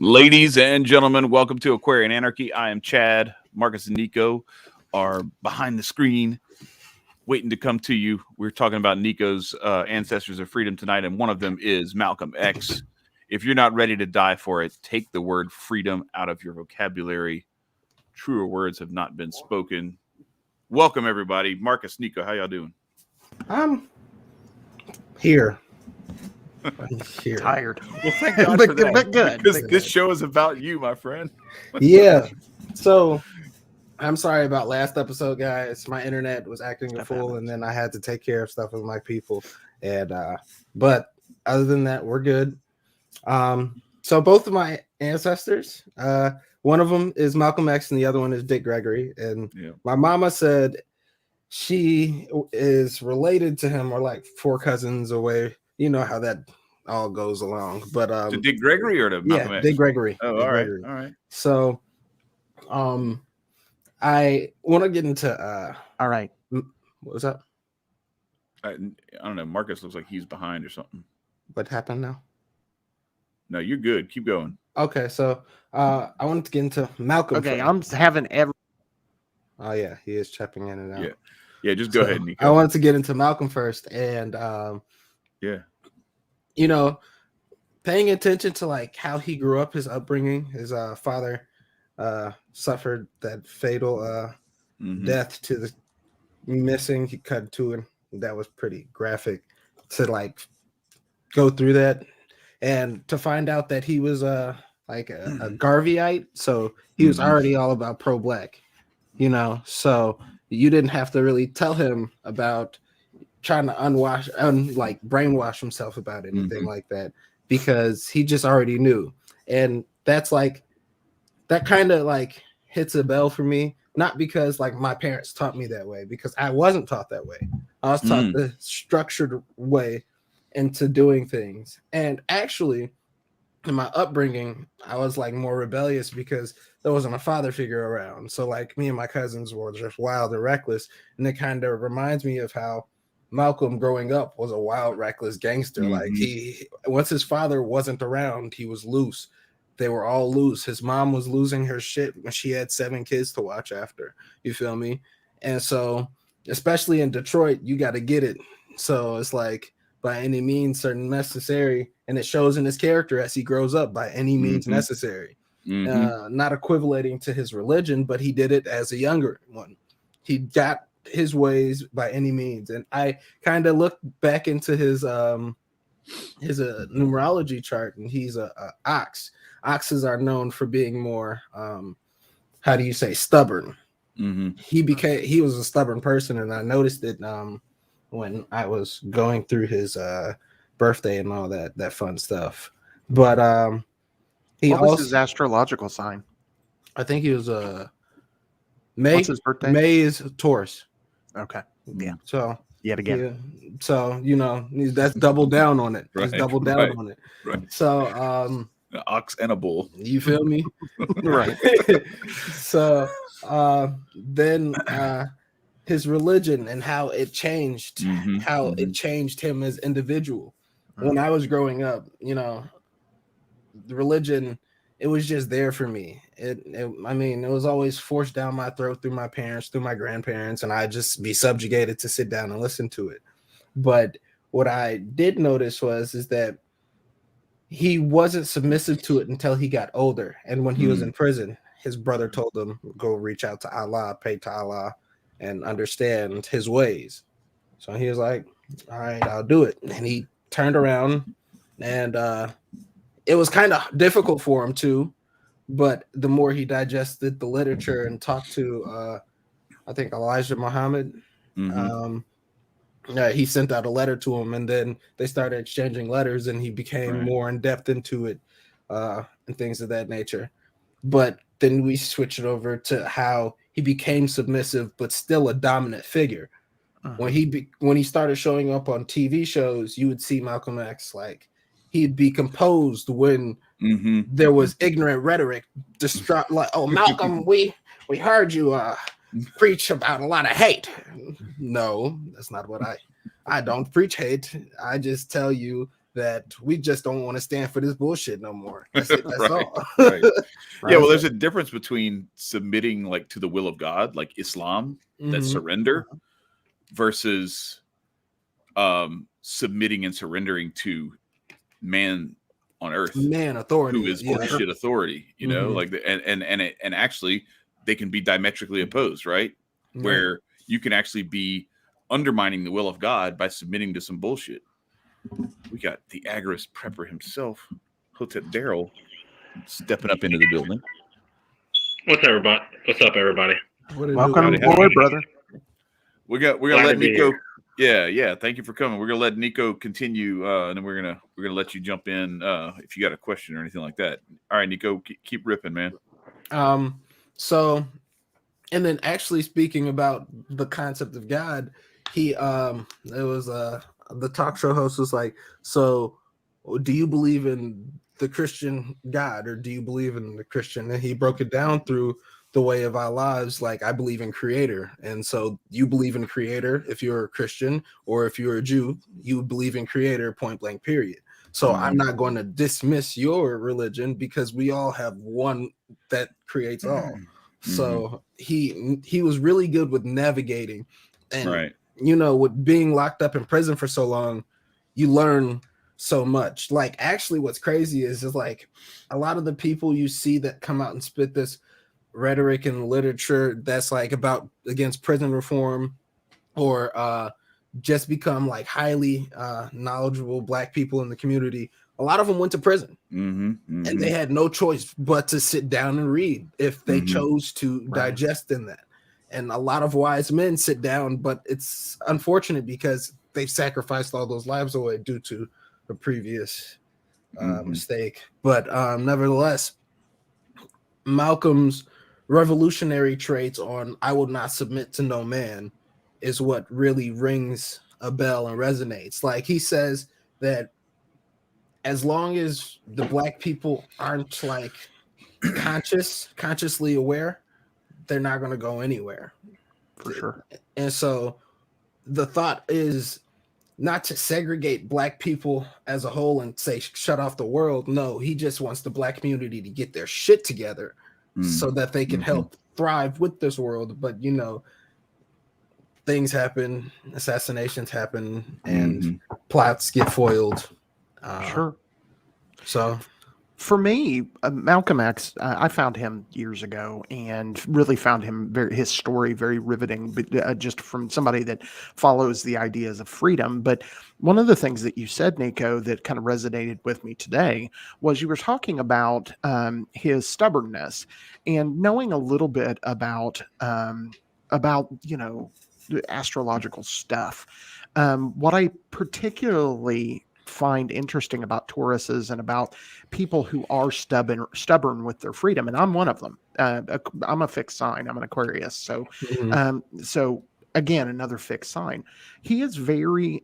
Ladies and gentlemen, welcome to Aquarian Anarchy. I am Chad. Marcus and Nicco are behind the screen waiting to come to you. We're talking about Nicco's ancestors of freedom tonight, and one of them is Malcolm X. If you're not ready to die for it, take the word freedom out of your vocabulary. Truer words have not been spoken. Welcome, everybody. Marcus, Nicco, how y'all doing? I'm here. Tired. Well, thank God for that. But good. Because this show is about you, my friend. Yeah. So I'm sorry about last episode, guys. My internet was acting a fool, and then I had to take care of stuff with my people. And but other than that, we're good. So both of my ancestors, one of them is Malcolm X, and the other one is Dick Gregory. And my mama said she is related to him, or like four cousins away. You know how that all goes along. But to Dick Gregory or to Malcolm X? Dick Gregory. Oh, Dick all right. Gregory. All right. So I want to get into all right. What was that? I don't know. Marcus looks like he's behind or something. What happened now? No, you're good. Keep going. Okay, so I wanted to get into Malcolm. Okay, first. I'm having every. Oh yeah, he is chipping in and out. Yeah. Just go ahead, Nicco. I wanted to get into Malcolm first, and you know, paying attention to like how he grew up, his upbringing. His father suffered that fatal death to the missing. He cut to it. That was pretty graphic to like go through that, and to find out that he was like a Garveyite, so he was already all about pro-black, so you didn't have to really tell him about trying to brainwash himself about anything like that, because he just already knew. And that's like, that kind of like hits a bell for me, not because like my parents taught me that way, because I wasn't taught that way. I was taught the structured way into doing things. And actually in my upbringing, I was like more rebellious because there wasn't a father figure around. So like me and my cousins were just wild and reckless. And it kind of reminds me of how Malcolm growing up was a wild, reckless gangster. Like once his father wasn't around, he was loose. They were all loose. His mom was losing her shit when she had 7 kids to watch after. You feel me? And so, especially in Detroit, you got to get it. So it's like, by any means certain necessary, and it shows in his character as he grows up, by any means necessary. Not equivalating to his religion, but he did it as a younger one. He got his ways by any means. And I kind of looked back into his numerology chart, and he's a ox. Oxes are known for being more stubborn. He was a stubborn person, and I noticed it when I was going through his birthday and all that fun stuff. But what was his astrological sign? I think he was May. What's his birthday? May is Taurus. Okay. Yeah. So yet again. Yeah. So that's double down on it. He's double down on it. Right. So an ox and a bull. You feel me? Right. So then his religion and how it changed, it changed him as individual. When I was growing up, the religion, it was just there for me. It was always forced down my throat through my parents, through my grandparents, and I'd just be subjugated to sit down and listen to it. But what I did notice is that he wasn't submissive to it until he got older. And when he was in prison, his brother told him, go reach out to Allah, pray to Allah, and understand his ways. So he was like, all right, I'll do it. And he turned around, and it was kind of difficult for him too, but the more he digested the literature and talked to I think Elijah Muhammad, he sent out a letter to him, and then they started exchanging letters, and he became more in depth into it and things of that nature. But then we switched it over to how he became submissive, but still a dominant figure. When he started showing up on TV shows, you would see Malcolm X, like, he'd be composed when there was ignorant rhetoric, distraught, like, oh, Malcolm, we heard you preach about a lot of hate. No, that's not what I don't preach hate. I just tell you that we just don't want to stand for this bullshit no more. That's it. That's Right, all. right. Yeah, well, there's a difference between submitting like to the will of God, like Islam, that surrender, versus submitting and surrendering to man on earth, authority, who is bullshit authority, you know, like and actually they can be diametrically opposed, right? Where you can actually be undermining the will of God by submitting to some bullshit. We got the Agorist prepper himself, Hotep Daryl, stepping up into the building. What's everybody? What's up, everybody? Welcome aboard, brother. We're gonna let Nicco. Yeah. Thank you for coming. We're gonna let Nicco continue, and then we're gonna let you jump in if you got a question or anything like that. All right, Nicco, keep ripping, man. So, and then actually speaking about the concept of God, he it was the talk show host was like, so do you believe in the Christian God or do you believe in the Christian? And he broke it down through the way of our lives. Like, I believe in creator. And so you believe in creator if you're a Christian, or if you're a Jew, you believe in creator, point blank, period. So I'm not going to dismiss your religion because we all have one that creates all. So he was really good with navigating, and you know, with being locked up in prison for so long, you learn so much. Like, actually what's crazy is like a lot of the people you see that come out and spit this rhetoric and literature that's like about against prison reform, or just become like highly knowledgeable Black people in the community, a lot of them went to prison, and they had no choice but to sit down and read if they chose to digest in that. And a lot of wise men sit down, but it's unfortunate because they've sacrificed all those lives away due to a previous mistake. But nevertheless, Malcolm's revolutionary traits on "I will not submit to no man" is what really rings a bell and resonates. Like, he says that as long as the Black people aren't like consciously aware, they're not going to go anywhere. For sure. And so the thought is not to segregate Black people as a whole and say shut off the world. No, he just wants the Black community to get their shit together so that they can help thrive with this world. But you know, things happen, assassinations happen, and plots get foiled. Sure. So for me, Malcolm X, I found him years ago and really found his story very riveting, just from somebody that follows the ideas of freedom. But one of the things that you said, Nicco, that kind of resonated with me today was you were talking about his stubbornness and knowing a little bit about you know, the astrological stuff. What I particularly find interesting about Tauruses and about people who are stubborn with their freedom, and I'm one of them. I'm a fixed sign. I'm an Aquarius, so so again, another fixed sign. He's very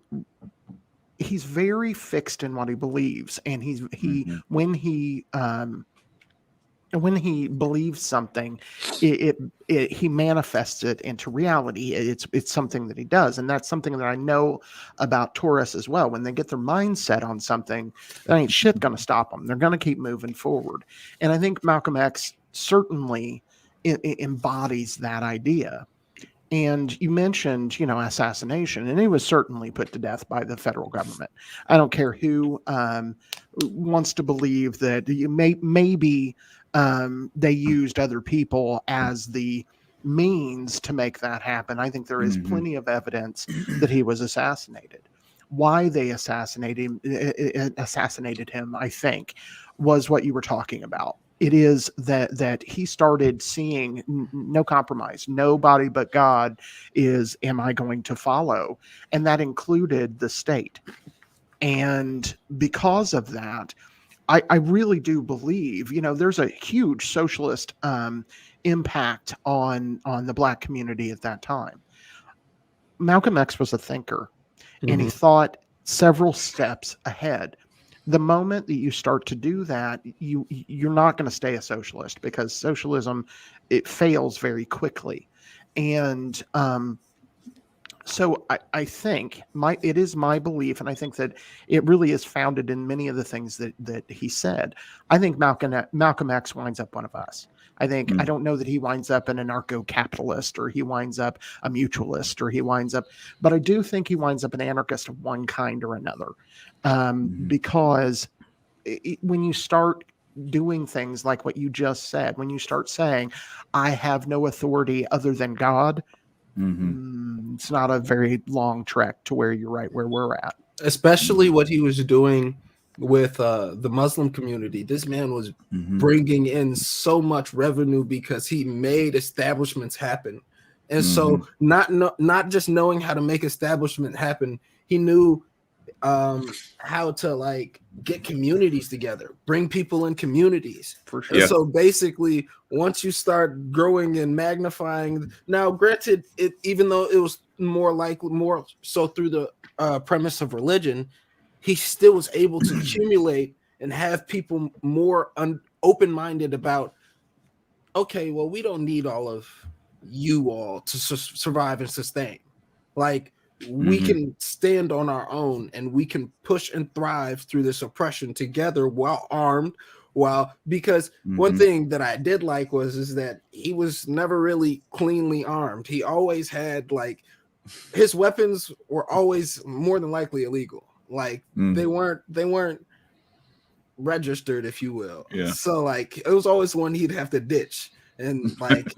fixed in what he believes, and when he believes something, he manifests it into reality. It's something that he does, and that's something that I know about Taurus as well. When they get their mindset on something, that ain't shit going to stop them. They're going to keep moving forward. And I think Malcolm X certainly embodies that idea. And you mentioned, you know, assassination, and he was certainly put to death by the federal government. I don't care who wants to believe that maybe they used other people as the means to make that happen. I think there is plenty of evidence that he was assassinated. Why they assassinated him, I think, was what you were talking about. It is that he started seeing no compromise. Nobody but God am I going to follow? And that included the state. And because of that, I really do believe, you know, there's a huge socialist impact on the Black community at that time. Malcolm X was a thinker, and he thought several steps ahead. The moment that you start to do that, you're not going to stay a socialist, because socialism, it fails very quickly. And So I think it is my belief, and I think that it really is founded in many of the things that he said. I think Malcolm X winds up one of us. I think I don't know that he winds up an anarcho-capitalist, or he winds up a mutualist, or he winds up, but I do think he winds up an anarchist of one kind or another, because when you start doing things like what you just said, when you start saying, "I have no authority other than God." It's not a very long trek to where you're right where we're at. Especially what he was doing with the Muslim community. This man was bringing in so much revenue because he made establishments happen. And so not just knowing how to make establishment happen, he knew how to like get communities together, bring people in communities. For sure. And so basically, once you start growing and magnifying, now granted, even though it was more so through the premise of religion, he still was able to accumulate and have people more open-minded about, okay, well, we don't need all of you all to survive and sustain. Like, we can stand on our own, and we can push and thrive through this oppression together while armed. Because one thing that I did like is that he was never really cleanly armed. He always had, like, his weapons were always more than likely illegal. Like they weren't registered, if you will. Yeah. So like it was always one he'd have to ditch. And like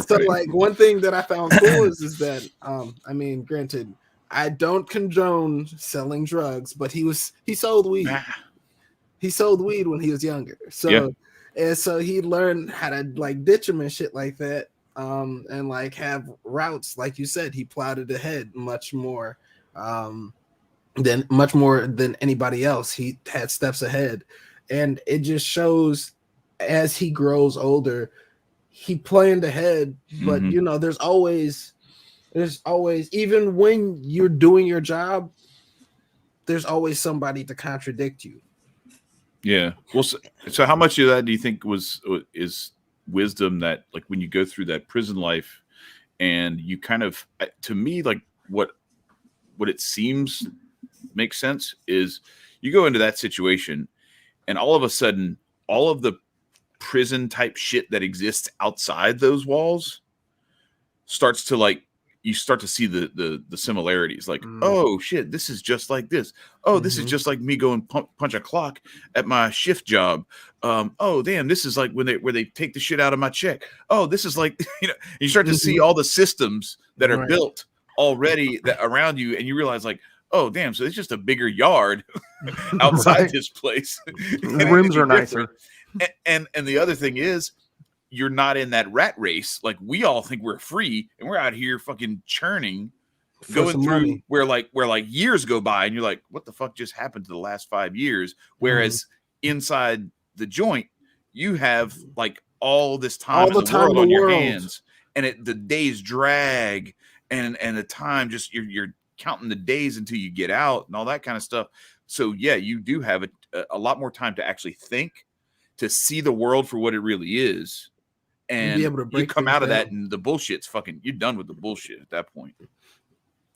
so like one thing that I found cool is that I mean, granted, I don't condone selling drugs, but he sold weed. He sold weed when he was younger. So and so he learned how to like ditch him and shit like that. And like have routes, like you said, he plotted ahead much more than anybody else. He had steps ahead, and it just shows as he grows older, he planned ahead. But you know, there's always even when you're doing your job, there's always somebody to contradict you. Yeah. Well, so how much of that do you think is wisdom that, like, when you go through that prison life and you kind of, to me, like what it seems makes sense is you go into that situation and all of a sudden all of the prison type shit that exists outside those walls starts to, like, you start to see the similarities, like, oh shit, this is just like this. Oh, this is just like me going punch a clock at my shift job. Oh damn, this is like where they take the shit out of my check. Oh, this is like, you know, you start to see all the systems that are built already that around you, and you realize, like, oh damn, so it's just a bigger yard outside this place. The rooms are nicer. And the other thing is, you're not in that rat race. Like, we all think we're free, and we're out here fucking churning, going through money. where like years go by, and you're like, what the fuck just happened to the last 5 years? Whereas inside the joint, you have like all this time in the world on your hands, and the days drag, and the time just you're counting the days until you get out and all that kind of stuff. So yeah, you do have a lot more time to actually think, to see the world for what it really is. And you come out of that, and the bullshit's fucking, you're done with the bullshit at that point.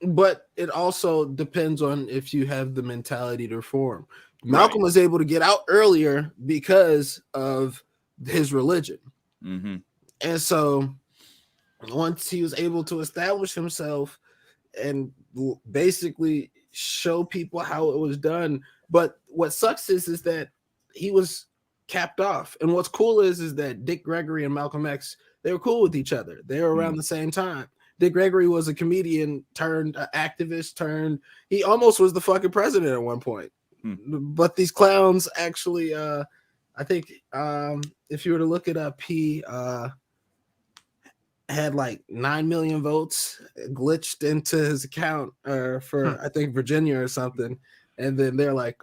But it also depends on if you have the mentality to reform. Malcolm was able to get out earlier because of his religion. And so once he was able to establish himself and basically show people how it was done. But what sucks is that he was capped off. And what's cool is that Dick Gregory and Malcolm X, they were cool with each other. They were around the same time. Dick Gregory was a comedian turned activist he almost was the fucking president at one point. But these clowns actually, I think if you were to look it up, he had like 9 million votes glitched into his account for I think Virginia or something. And then they're like,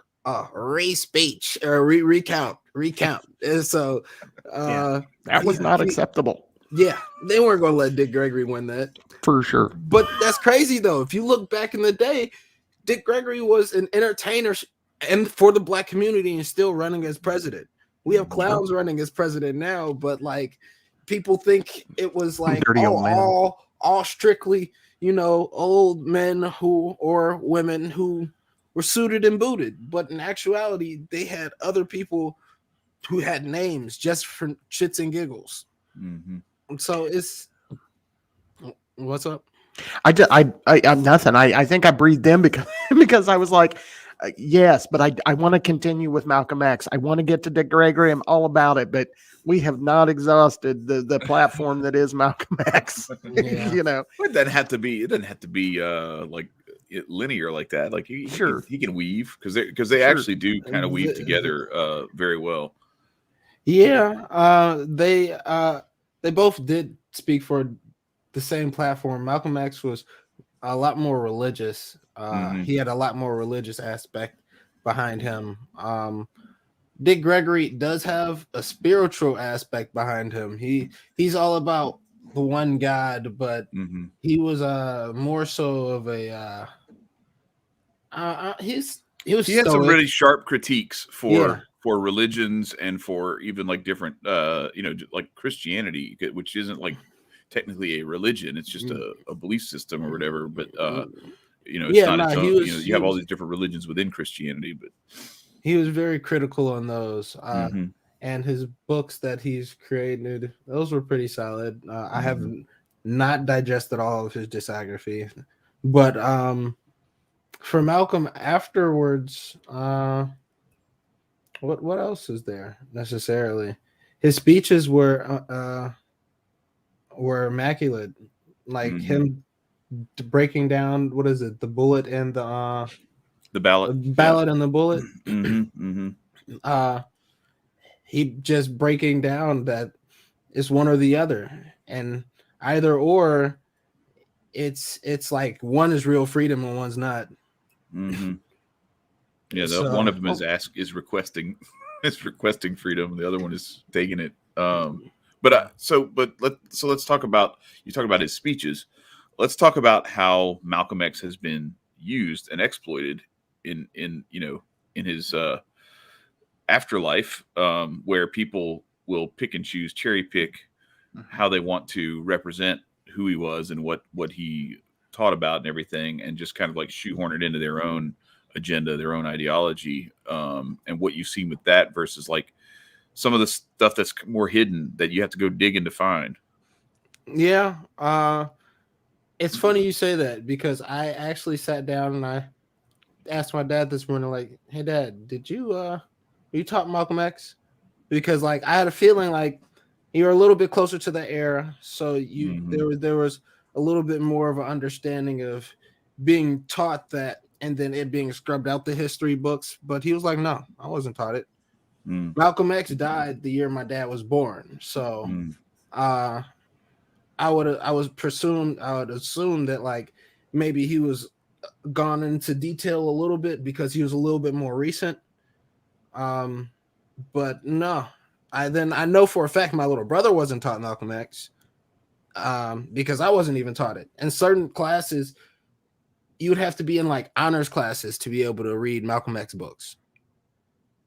re-speech or recount. And so that was not acceptable. Yeah, they weren't going to let Dick Gregory win that. For sure. But that's crazy, though. If you look back in the day, Dick Gregory was an entertainer and for the black community and still running as president. We have clowns running as president now, but like people think it was like all strictly, old men or women who were suited and booted, but in actuality, they had other people who had names just for shits and giggles. So it's what's up? I'm nothing. I think I breathed in because because I was like, yes, but I want to continue with Malcolm X. I want to get to Dick Gregory. I'm all about it, but we have not exhausted the platform that is Malcolm X. Yeah. It doesn't have to be. It doesn't have to be like linear like that. Like he can weave because they actually do kind of weave together very well. Yeah, they both did speak for the same platform. Malcolm X was a lot more religious. He had a lot more religious aspect behind him. Dick Gregory does have a spiritual aspect behind him. He's all about the one God, but he was more so of a he had some really sharp critiques for religions and for even like different like Christianity, which isn't like technically a religion. It's just a belief system or whatever, but it's not its own. You have all these different religions within Christianity, but he was very critical on those. And his books that he's created, those were pretty solid. I have not digested all of his discography, but for Malcolm afterwards, what else is there necessarily? His speeches were immaculate, like him breaking down the bullet and the ballot and the bullet. He just breaking down that it's one or the other, and either or, it's like one is real freedom and one's not. Yeah, one of them is requesting freedom. The other one is taking it. Let's talk about his speeches. Let's talk about how Malcolm X has been used and exploited in his afterlife, where people will pick and choose, cherry pick how they want to represent who he was and what he taught about and everything, and just kind of like shoehorn it into their own agenda, their own ideology, and what you've seen with that versus like some of the stuff that's more hidden that you have to go digging to find. Yeah, it's funny you say that because I actually sat down and I asked my dad this morning, like, "Hey, Dad, did you taught Malcolm X?" Because like I had a feeling like you were a little bit closer to the era, so there was a little bit more of an understanding of being taught that, and then it being scrubbed out the history books. But he was like, "No, I wasn't taught it." Malcolm X died the year my dad was born, so I would assume that like maybe he was gone into detail a little bit because he was a little bit more recent. But no, I know for a fact my little brother wasn't taught Malcolm X, because I wasn't even taught it. In certain classes, you would have to be in like honors classes to be able to read Malcolm X books.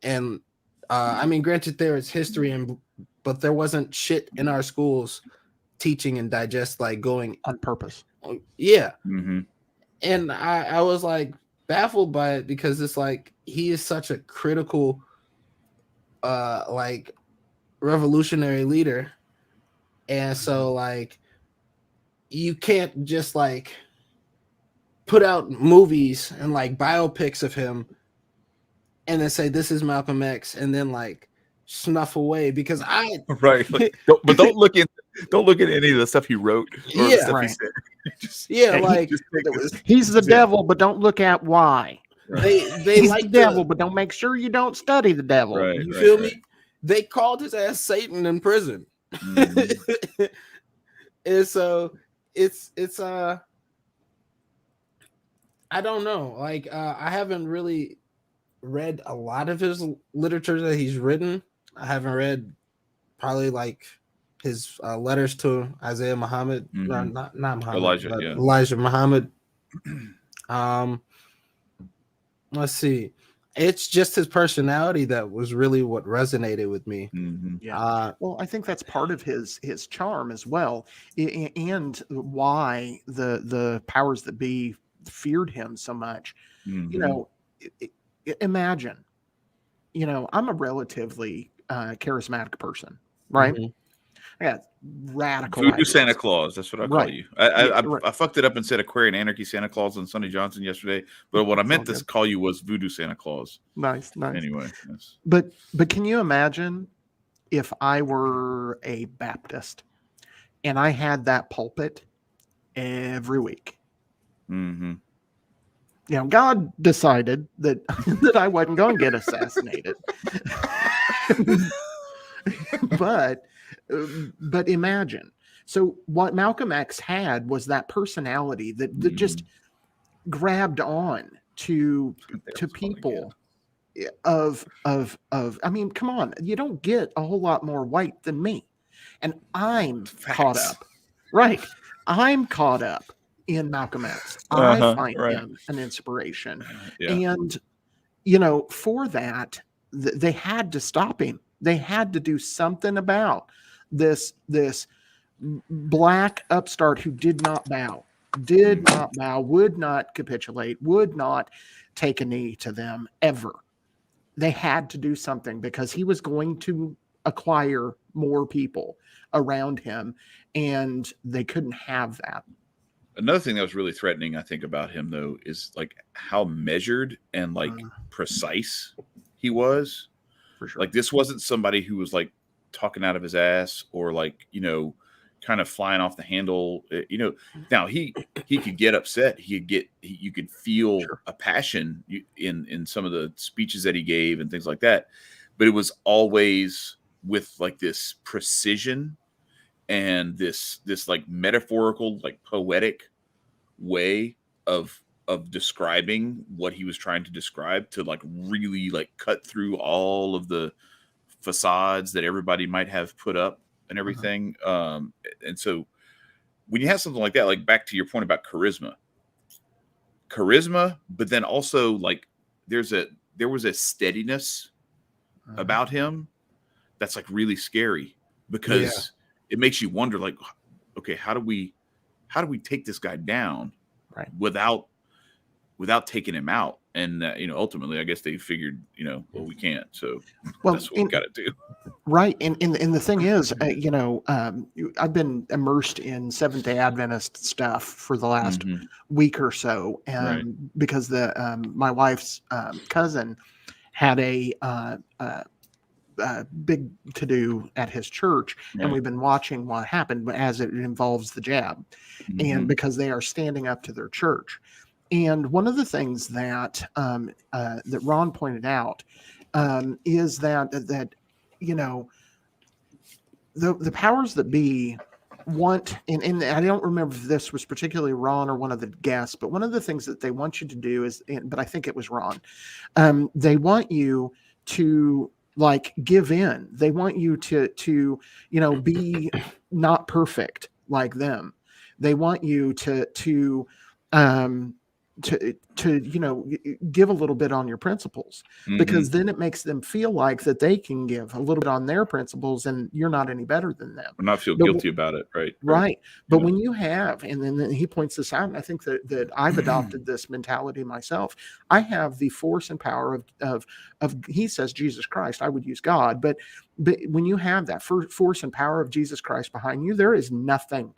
And I mean, granted, there is history, but there wasn't shit in our schools teaching and digest like going on purpose. Yeah. And I was like baffled by it because it's like he is such a critical like revolutionary leader, and so like you can't just like put out movies and like biopics of him and then say this is Malcolm X and then like snuff away because right. Like, don't look at any of the stuff he wrote or the stuff he said. He's the devil, but don't look at why. They He's like the devil, but don't make sure you don't study the devil. Right, you feel me? They called his ass Satan in prison. And so it's I don't know. Like I haven't really read a lot of his literature that he's written. I haven't read probably like his letters to Isaiah Muhammad, not Muhammad, Elijah Muhammad. Let's see. it's just his personality that was really what resonated with me. Yeah. Well, I think that's part of his charm as well, and why the powers that be feared him so much. You know, imagine, I'm a relatively charismatic person, right? Mhm. I got radical Voodoo ideas. Santa Claus. That's what I call Right. you. Yeah, right. I fucked it up and said Aquarian Anarchy Santa Claus on Sonny Johnson yesterday. But what I It's meant all to good. call you was Voodoo Santa Claus. Nice. Anyway. Yes. But can you imagine if I were a Baptist and I had that pulpit every week? Mm-hmm. God decided that that I wasn't going to get assassinated. but imagine. So what Malcolm X had was that personality that just grabbed on to people of I mean, come on, you don't get a whole lot more white than me, and I'm caught up. Right, I'm caught up in Malcolm X. I find him an inspiration, and for that they had to stop him. They had to do something about this black upstart who did not bow, would not capitulate, would not take a knee to them ever. They had to do something because he was going to acquire more people around him, and they couldn't have that. Another thing that was really threatening, I think, about him though, is like how measured and like precise he was. For sure. Like this wasn't somebody who was like talking out of his ass or like, kind of flying off the handle. Now he could get upset. You could feel a passion in some of the speeches that he gave and things like that. But it was always with like this precision and this like metaphorical, like poetic way of describing what he was trying to describe, to like really like cut through all of the facades that everybody might have put up and everything. And so when you have something like that, like back to your point about charisma, but then also like there was a steadiness about him that's like really scary, because it makes you wonder, like, okay, how do we take this guy down without taking him out? And ultimately, I guess they figured, we can't. So that's what we got to do. Right. And the thing is, I've been immersed in Seventh-day Adventist stuff for the last week or so, because my wife's cousin had a big to-do at his church, and we've been watching what happened as it involves the jab, and because they are standing up to their church. And one of the things that that Ron pointed out is that the powers that be want, and I don't remember if this was particularly Ron or one of the guests, but one of the things that they want you to do is, but I think it was Ron, they want you to like give in. They want you to be not perfect like them. They want you to give a little bit on your principles, because then it makes them feel like that they can give a little bit on their principles, and you're not any better than them. Or not feel guilty about it, right. But when you have, and then he points this out, and I think that I've adopted this mentality myself. I have the force and power of he says Jesus Christ. I would use God, but when you have that force and power of Jesus Christ behind you, there is nothing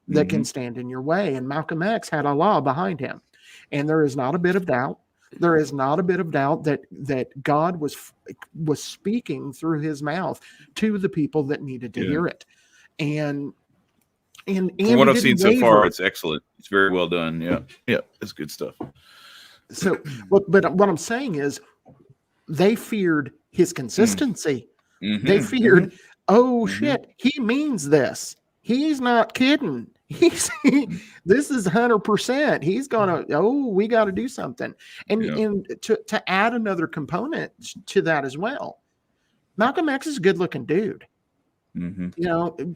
that can stand in your way. And Malcolm X had Allah behind him. And there is not a bit of doubt. There is not a bit of doubt that God was speaking through his mouth to the people that needed to hear it. And from what I've seen so far, it's excellent. It's very well done. Yeah, it's good stuff. So, but what I'm saying is, they feared his consistency. They feared, shit, he means this. He's not kidding. This is 100%. He's gonna. We got to do something. And to add another component to that as well, Malcolm X is a good-looking dude.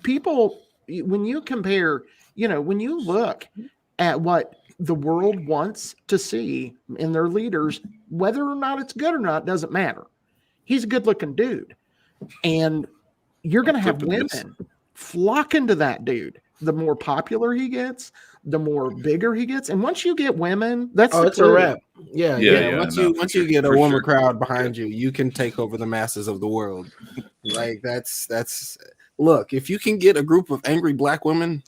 People, when you compare, when you look at what the world wants to see in their leaders, whether or not it's good or not, doesn't matter. He's a good looking dude. And you're going to have women flock into that dude. The more popular he gets, the more bigger he gets. And once you get women, it's a wrap. Yeah. Once you get a woman crowd behind you, you can take over the masses of the world. Like that's look, if you can get a group of angry black women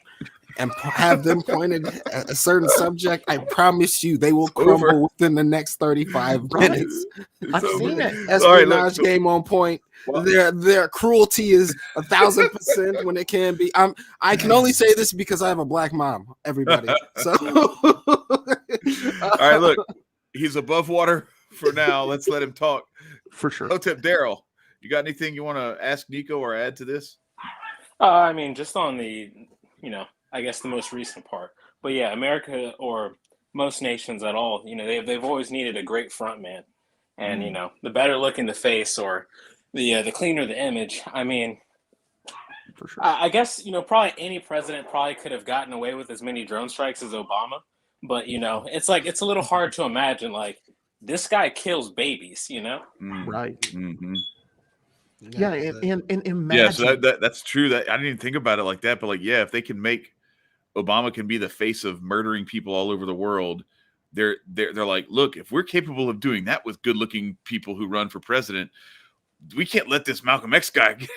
and have them pointed at a certain subject, I promise you they will crumble within the next 35 minutes. I've seen it. Espionage game on point. Their cruelty is 1,000% when it can be. I can only say this because I have a black mom, everybody. So all right, look, he's above water for now. Let's let him talk. For sure. Hotep Daryl, you got anything you want to ask Nicco or add to this? I mean, just on the, I guess the most recent part. But yeah, America or most nations at all, they've always needed a great front man. And, the better look in the face or the cleaner the image. I mean, for sure. I guess, probably any president probably could have gotten away with as many drone strikes as Obama. But, it's like, it's a little hard to imagine, like, this guy kills babies, Right. Mm-hmm. Yeah, and imagine. Yeah, so that's true. That I didn't even think about it like that, but like, yeah, if they can make Obama can be the face of murdering people all over the world, they're like, look, if we're capable of doing that with good-looking people who run for president, we can't let this Malcolm X guy get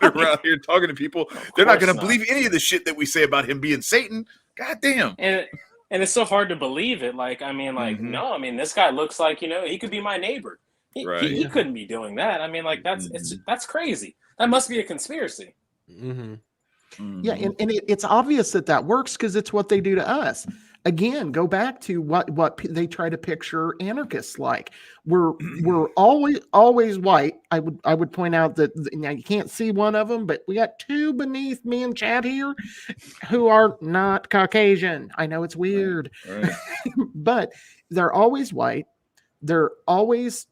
around here talking to people. They're not going to believe any of the shit that we say about him being Satan. God damn. And it's so hard to believe it. Like, I mean, like, no, I mean, this guy looks like, he could be my neighbor. He couldn't be doing that. I mean, like, that's crazy. That must be a conspiracy. Mm-hmm. Yeah, and it's obvious that works because it's what they do to us. Again, go back to what they try to picture anarchists like. We're always white. I would point out that now you can't see one of them, but we got two beneath me and Chad here who are not Caucasian. I know it's weird, right. But they're always white. They're always,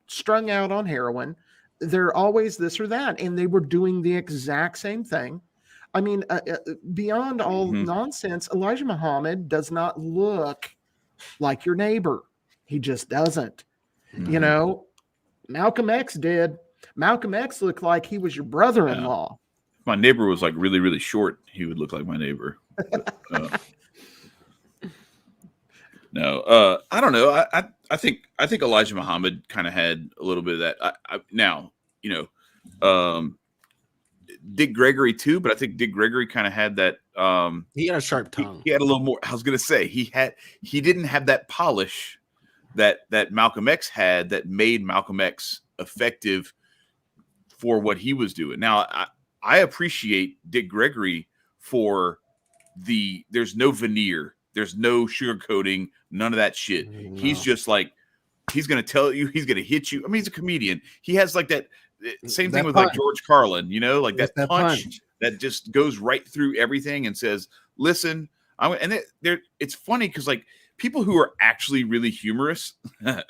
strung out on heroin. They're always this or that. And they were doing the exact same thing. I mean, beyond all nonsense, Elijah Muhammad does not look like your neighbor. He just doesn't. Malcolm X did. Malcolm X looked like he was your brother-in-law. If my neighbor was like really, really short, he would look like my neighbor. No, I don't know. I think Elijah Muhammad kind of had a little bit of that. Dick Gregory too, but I think Dick Gregory kind of had that. He had a sharp tongue. He had a little more. I was gonna say he didn't have that polish that Malcolm X had that made Malcolm X effective for what he was doing. Now I appreciate Dick Gregory for there's no veneer. There's no sugarcoating, none of that shit. No. He's just like, he's going to tell you, he's going to hit you. I mean, he's a comedian. He has like that same thing with punch. Like George Carlin, like that punch that just goes right through everything and says, listen, it's funny because like people who are actually really humorous, like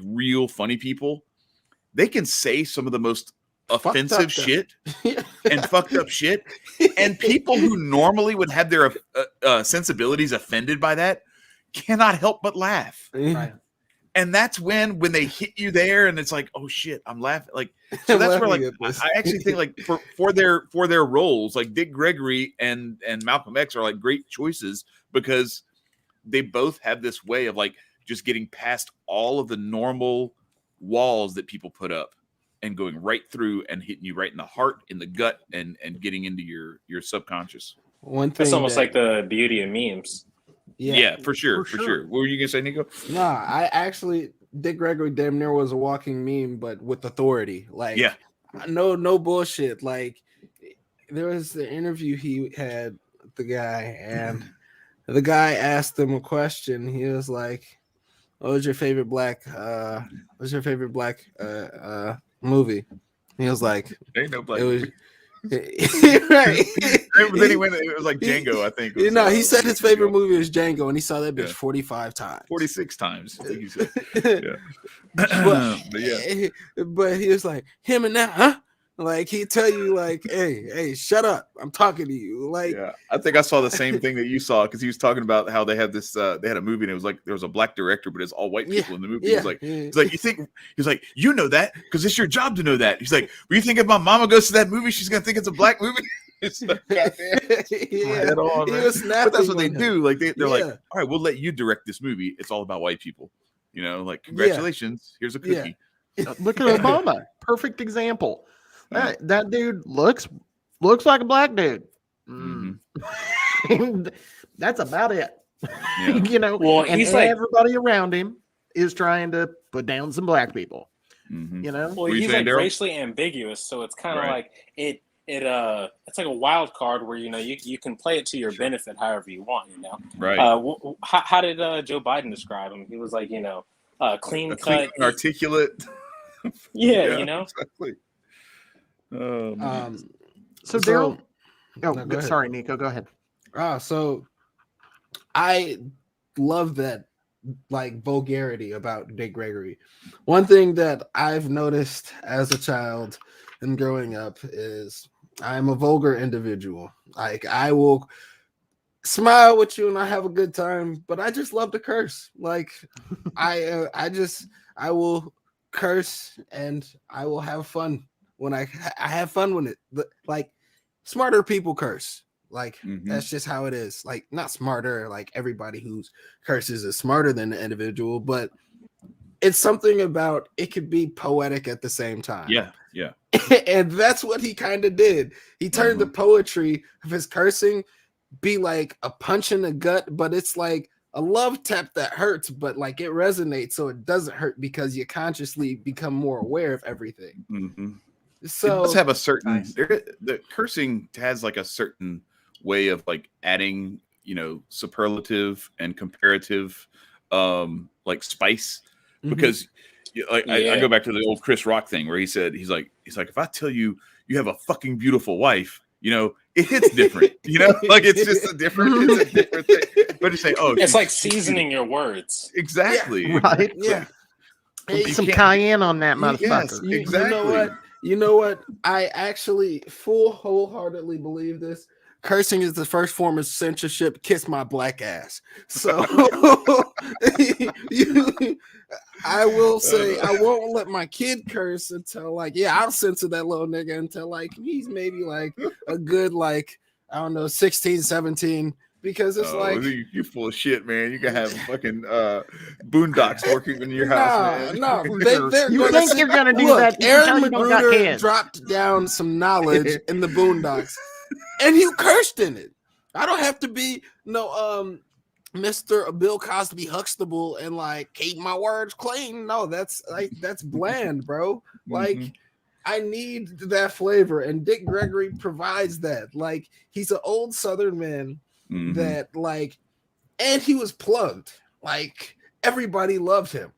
real funny people, they can say some of the most offensive shit and fucked up shit, and people who normally would have their sensibilities offended by that cannot help but laugh. Right. And that's when they hit you there, and it's like, oh shit, I'm laughing. Like, so that's where like I actually think like for their roles, like Dick Gregory and Malcolm X are like great choices because they both have this way of like just getting past all of the normal walls that people put up and going right through and hitting you right in the heart, in the gut, and getting into your subconscious. One thing it's almost like the beauty of memes. Yeah, for sure. What were you gonna say, Nicco? Nah, Dick Gregory damn near was a walking meme, but with authority. Like, no bullshit. Like, there was the interview he had with the guy, and the guy asked him a question. He was like, "What was your favorite black? Movie?" And he was like, "Ain't no black." It was right. But then he went. It was like Django, I think. He said his favorite movie was Django, and he saw that bitch 45 times, 46 times. I think he said. Yeah. But he was like, him and that, huh? Like he tell you like, hey, shut up. I'm talking to you. Like, yeah, I think I saw the same thing that you saw because he was talking about how they had this. They had a movie and it was like there was a black director, but it's all white people in the movie. Yeah, He's like, you think? He's like, you know that because it's your job to know that. He's like, well, you think if my mama goes to that movie, she's gonna think it's a black movie? It's like, yeah, on, he man. was snapping. But that's what they on him. do. Like they're like, all right, we'll let you direct this movie. It's all about white people. You know, like congratulations. Here's a cookie. Look at Obama. Perfect example. That dude looks like a black dude. That's about it. Yeah. You know, Well, and he's like, everybody around him is trying to put down some black people. You know, well, he's like racially ambiguous, so it's kind of like it's like a wild card where you can play it to your benefit however you want. Right? How did Joe Biden describe him? He was like clean cut, articulate. Yeah, exactly. So Daryl. Oh, sorry, Nicco. Go ahead. So I love that like vulgarity about Dick Gregory. One thing that I've noticed as a child and growing up is I'm a vulgar individual. Like I will smile with you and I have a good time, but I just love to curse. Like I will curse and I will have fun when I have fun when it like smarter people curse. Like that's just how it is. Like not smarter, like everybody who curses is smarter than the individual, but it's something about it could be poetic at the same time. Yeah. And that's what he kind of did. He turned the poetry of his cursing be like a punch in the gut, but it's like a love tap that hurts, but like it resonates so it doesn't hurt because you consciously become more aware of everything. So it does have a certain the cursing has like a certain way of like adding, superlative and comparative like spice because I go back to the old Chris Rock thing where he's like if I tell you you have a fucking beautiful wife, it hits different, like it's just a different thing. But to say, it's like seasoning your words. Exactly. Right. Yeah. Hey, some cayenne on that motherfucker. Yes, exactly. You know what? I actually wholeheartedly believe this. Cursing is the first form of censorship. Kiss my black ass. So I will say I won't let my kid curse until I'll censor that little nigga until he's maybe a good 16, 17 because it's you're full of shit, man. You can have fucking boondocks working in your house, man. No, you think you're gonna do that? Aaron Magruder dropped down some knowledge in the boondocks. And he cursed in it. I don't have to be Mr. Bill Cosby Huxtable and keep my words clean. No, that's bland, bro. I need that flavor, and Dick Gregory provides that. He's an old Southern man that and he was plugged. Everybody loved him.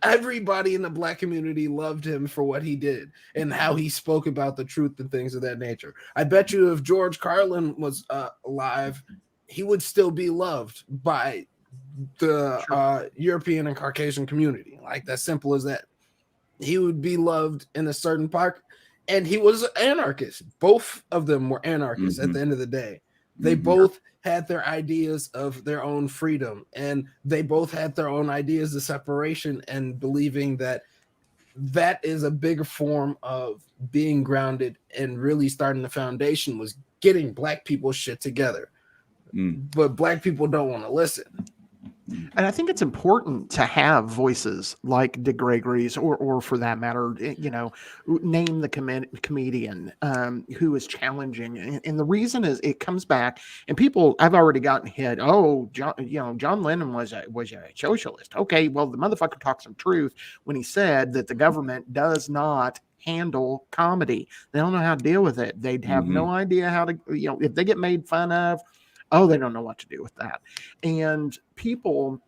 Everybody in the black community loved him for what he did and how he spoke about the truth and things of that nature. I bet you if George Carlin was alive, he would still be loved by the European and Caucasian community. That's simple as that. He would be loved in a certain part, and he was an anarchist. Both of them were anarchists at the end of the day. They both had their ideas of their own freedom, and they both had their own ideas of separation and believing that is a bigger form of being grounded and really starting the foundation was getting black people shit together. But black people don't want to listen. And I think it's important to have voices like Dick Gregory's, or for that matter, name the comedian who is challenging. And the reason is it comes back, and people, I've already gotten hit. Oh, John Lennon was a socialist. Okay, well, the motherfucker talked some truth when he said that the government does not handle comedy. They don't know how to deal with it. They'd have no idea how to, if they get made fun of. Oh, they don't know what to do with that. And people,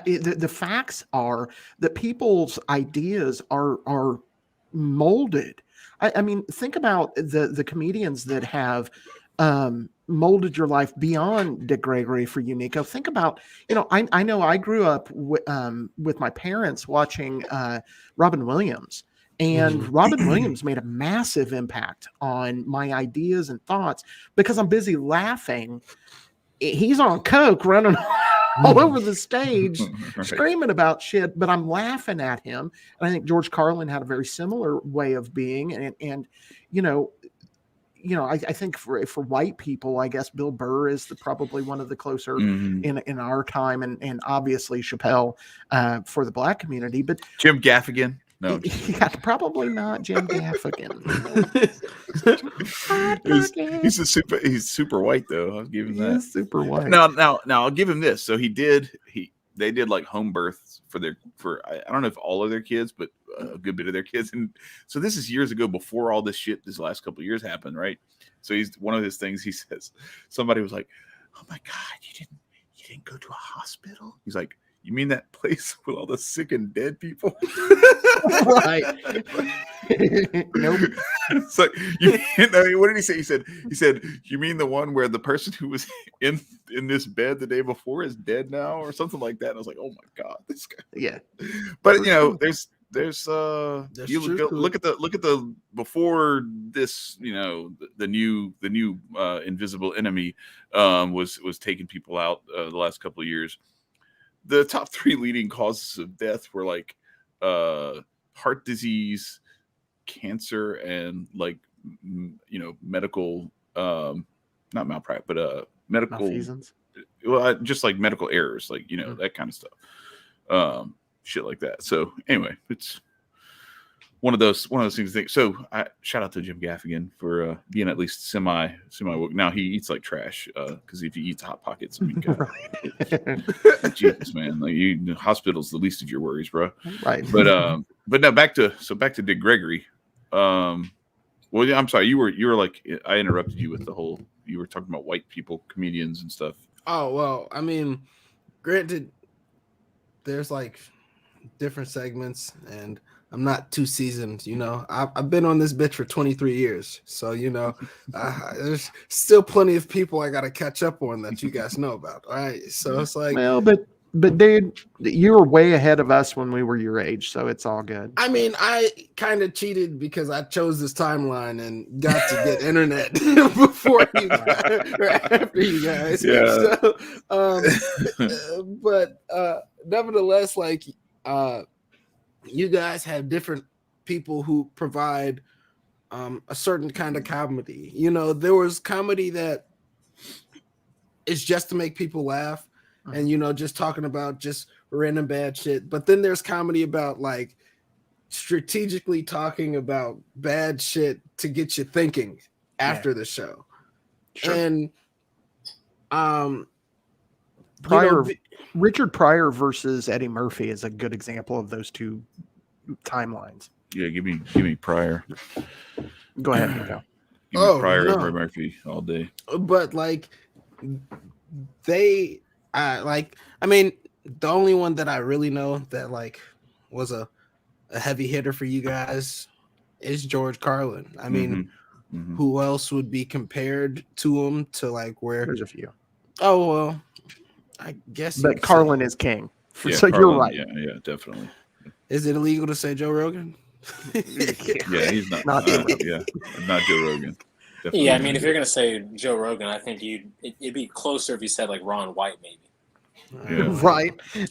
the facts are that people's ideas are molded. I mean, think about the comedians that have molded your life beyond Dick Gregory for you, Nicco. Think about, I know I grew up with my parents watching Robin Williams. And Robin Williams made a massive impact on my ideas and thoughts because I'm busy laughing. He's on coke running all over the stage, Right. screaming about shit, but I'm laughing at him. And I think George Carlin had a very similar way of being. And I think for white people, I guess Bill Burr is probably one of the closer in our time, and obviously Chappelle for the black community. But Jim Gaffigan. No, yeah, probably not Jim Gaffigan. he's super white though. I'll give him that. He's super white. Now I'll give him this. So they did like home births for I don't know if all of their kids, but a good bit of their kids. And so this is years ago before all this shit this last couple of years happened, right? So he's one of his things. He says somebody was like, "Oh my God, you didn't go to a hospital?" He's like, "You mean that place with all the sick and dead people?" Right. Nope. It's like, what did he say? He said, "You mean the one where the person who was in this bed the day before is dead now," or something like that. And I was like, "Oh my God, this guy." Yeah. But there's look at the before this, the new invisible enemy was taking people out the last couple of years. The top 3 leading causes of death were like heart disease, cancer, and like medical not malpractice, but medical malfeasance. Well, just like medical errors, like that kind of stuff, shit like that. So anyway, it's one of those things. So I shout out to Jim Gaffigan for being at least semi woke. Now he eats like trash because if he eats Hot Pockets, I mean, God, Jesus, man, like hospital's the least of your worries, bro. Right. But now back to Dick Gregory. Well, I'm sorry, you were like, I interrupted you with the whole. You were talking about white people, comedians, and stuff. Oh well, I mean, granted, there's like different segments, and I'm not too seasoned. I've been on this bitch for 23 years, so there's still plenty of people I got to catch up on that you guys know about. All right, so it's like, well, but dude, you were way ahead of us when we were your age, so it's all good. I mean, I kind of cheated because I chose this timeline and got to get internet before you guys, or after you guys. Yeah. So, but nevertheless, like, you guys have different people who provide a certain kind of comedy. There was comedy that is just to make people laugh. And just talking about just random bad shit. But then there's comedy about like strategically talking about bad shit to get you thinking after the show. Sure. And Richard Pryor versus Eddie Murphy is a good example of those two timelines. Yeah, give me Pryor. Go ahead, Nico. Give me Pryor over Murphy all day. But like I mean, the only one that I really know that like was a heavy hitter for you guys is George Carlin. I mean, who else would be compared to him to like where? There's a few. Oh well, I guess. But Carlin is king. Yeah, so Carlin, you're right. Yeah, definitely. Is it illegal to say Joe Rogan? Yeah, he's not Joe Rogan. Definitely yeah, I mean, if you're gonna say Joe Rogan, I think it'd be closer if you said like Ron White, maybe. Yeah.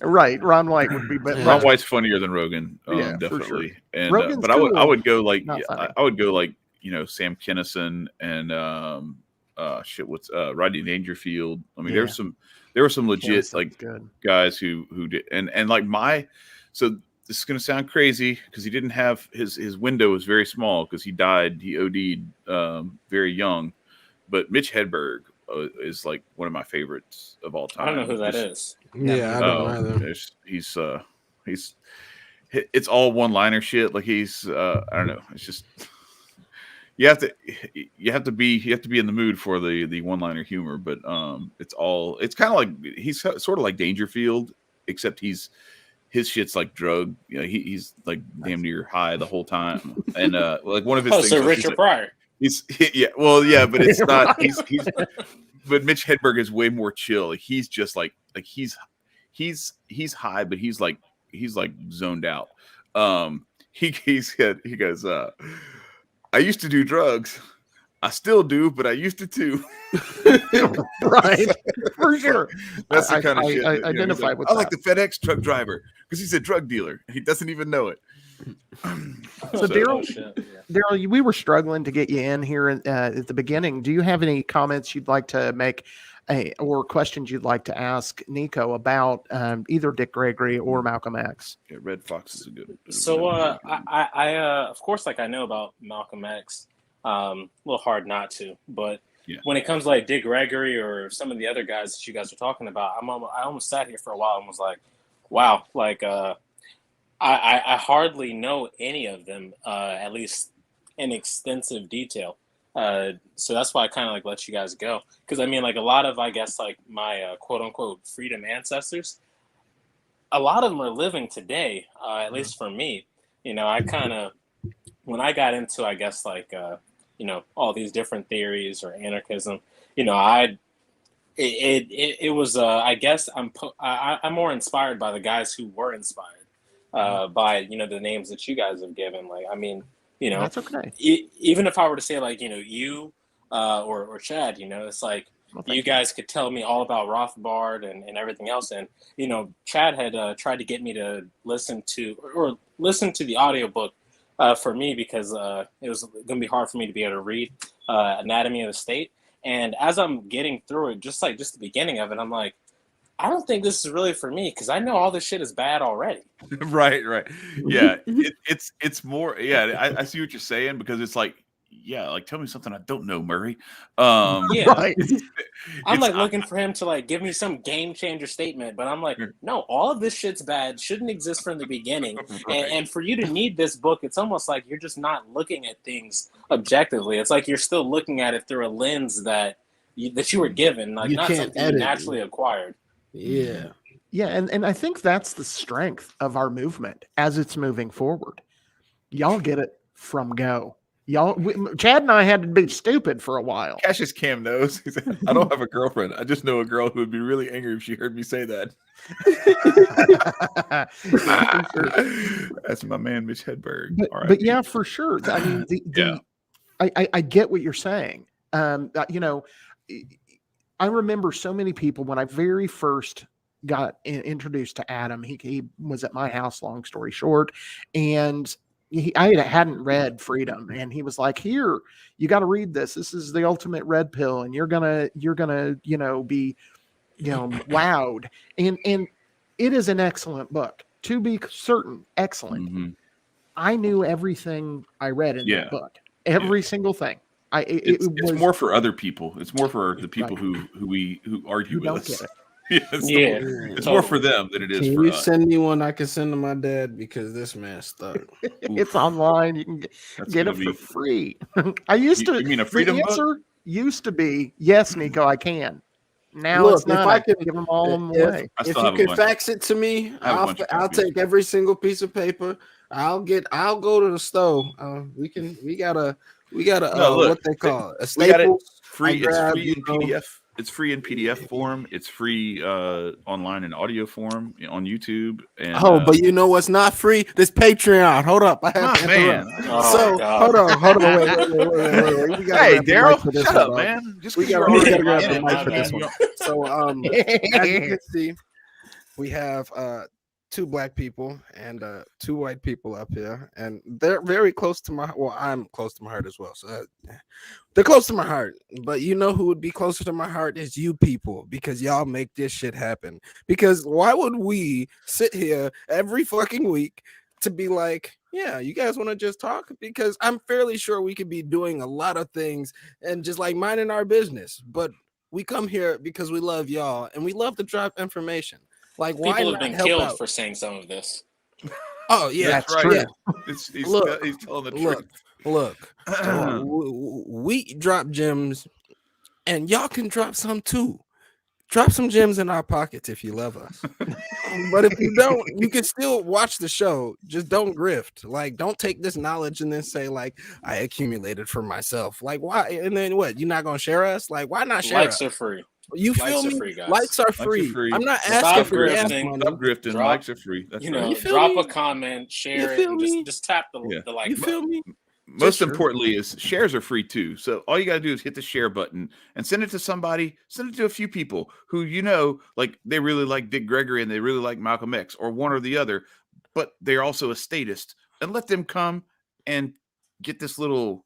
Right. Ron White would be better. Ron White's funnier than Rogan, yeah, definitely. Sure. And Rogan's but cool. I would go like Not Sam Kinison and Rodney Dangerfield. I mean, there were some legit guys who did and like so this is gonna sound crazy because he didn't have his window was very small because he OD'd very young, but Mitch Hedberg is like one of my favorites of all time. I don't know who that is. Yeah, I don't either. He's it's all one-liner shit. Like he's I don't know. It's just you have to be in the mood for the one-liner humor. But it's kind of like he's sort of like Dangerfield, except his shit's like drug. He's like damn near high the whole time. And like one of his things. So Richard Pryor. But it's not. But Mitch Hedberg is way more chill. Like he's just like he's high, but he's like zoned out. he said, he goes, I used to do drugs. I still do, but I used to too. Right, for sure. That's the kind of shit. I that, identify like, with I that. like the FedEx truck driver because he's a drug dealer. He doesn't even know it. So, Daryl, Oh, shit. Yeah. Daryl, we were struggling to get you in here at the beginning. Do you have any comments you'd like to make, or questions you'd like to ask Nicco about either Dick Gregory or Malcolm X? Yeah, Red Fox is a good. So I of course, like, I know about Malcolm X. A little hard not to, but when it comes to like Dick Gregory or some of the other guys that you guys are talking about, I almost sat here for a while and was like, wow, like I hardly know any of them, at least in extensive detail. So that's why I kind of like let you guys go, because I mean, like, a lot of, I guess, like my quote unquote freedom ancestors, a lot of them are living today, at least for me. I kind of, when I got into, I guess, like all these different theories or anarchism, it was I guess I'm more inspired by the guys who were inspired by the names that you guys have given. Like, I mean, That's okay. Even if I were to say, like, you or Chad, it's like, you guys could tell me all about Rothbard and everything else. And, Chad had tried to get me to listen to the audiobook for me, because it was going to be hard for me to be able to read Anatomy of the State. And as I'm getting through it, just the beginning of it, I'm like, I don't think this is really for me, because I know all this shit is bad already. Right. Yeah, it's more. Yeah, I see what you're saying, because it's like, like, tell me something I don't know, Murray. Yeah, right. I'm like looking for him to like give me some game changer statement, but I'm like, no, all of this shit's bad, shouldn't exist from the beginning. Right. And for you to need this book, it's almost like you're just not looking at things objectively. It's like you're still looking at it through a lens that you were given, like, not something you naturally acquired. Yeah. Yeah, and I think that's the strength of our movement as it's moving forward. Y'all get it from go. Chad and I had to be stupid for a while. Cassius Cam knows. He said, I don't have a girlfriend. I just know a girl who would be really angry if she heard me say that. That's my man, Mitch Hedberg. But yeah, for sure. I mean, I get what you're saying. I remember so many people when I very first got introduced to Adam. He was at my house, long story short, and I hadn't read Freedom, and he was like, "Here, you got to read this. This is the ultimate red pill, and you're gonna be wowed." And it is an excellent book, to be certain, excellent. Mm-hmm. I knew everything I read in that book, every single thing. It's more for other people. It's more for the people who argue with us. It's more for them than it is for us. Can you send me one I can send to my dad, because this man's stuck. It's online. You can get it for free. I used to. You mean a freedom the answer book? Used to be yes, Nicco, I can. Now Look, it's not. If I can give them all away. If you can fax it to me, I'll take every single piece of paper. I'll go to the stove. We got a what they call a Staples. Free. It's free in PDF. It's free in PDF form. It's free online in audio form on YouTube. And, but you know what's not free? This Patreon. Hold up, I have hold on. Wait. Hey, Daryl, shut up, man. We gotta grab the mic for this one. So, as you can see, we have 2 black people and 2 white people up here, and they're very close to my. Well, I'm close to my heart as well, so they're close to my heart. But you know who would be closer to my heart is you people, because y'all make this shit happen. Because why would we sit here every fucking week to be like, yeah, you guys want to just talk? Because I'm fairly sure we could be doing a lot of things and just like minding our business, but we come here because we love y'all and we love to drop information. Like, people have been killed for saying some of this. Oh yeah, that's right. Yeah. He's telling the truth. Look, we drop gems, and y'all can drop some too. Drop some gems in our pockets if you love us. But if you don't, you can still watch the show. Just don't grift. Like, don't take this knowledge and then say, like, I accumulated for myself. Like, why? And then what? You're not gonna share us? Like, why not share? Likes are free. You Likes feel are me? free, guys. Likes are are free. free. I'm not Stop asking for gas grifting. money. Stop grifting. Drop- Likes are free. That's You right. know, You feel drop me? a comment, share it, feel and me? just tap the Yeah. like You button. feel me? Most Sure. importantly is shares are free too. So all you got to do is hit the share button and send it to somebody, send it to a few people who, like they really like Dick Gregory and they really like Malcolm X or one or the other, but they're also a statist, and let them come and get this little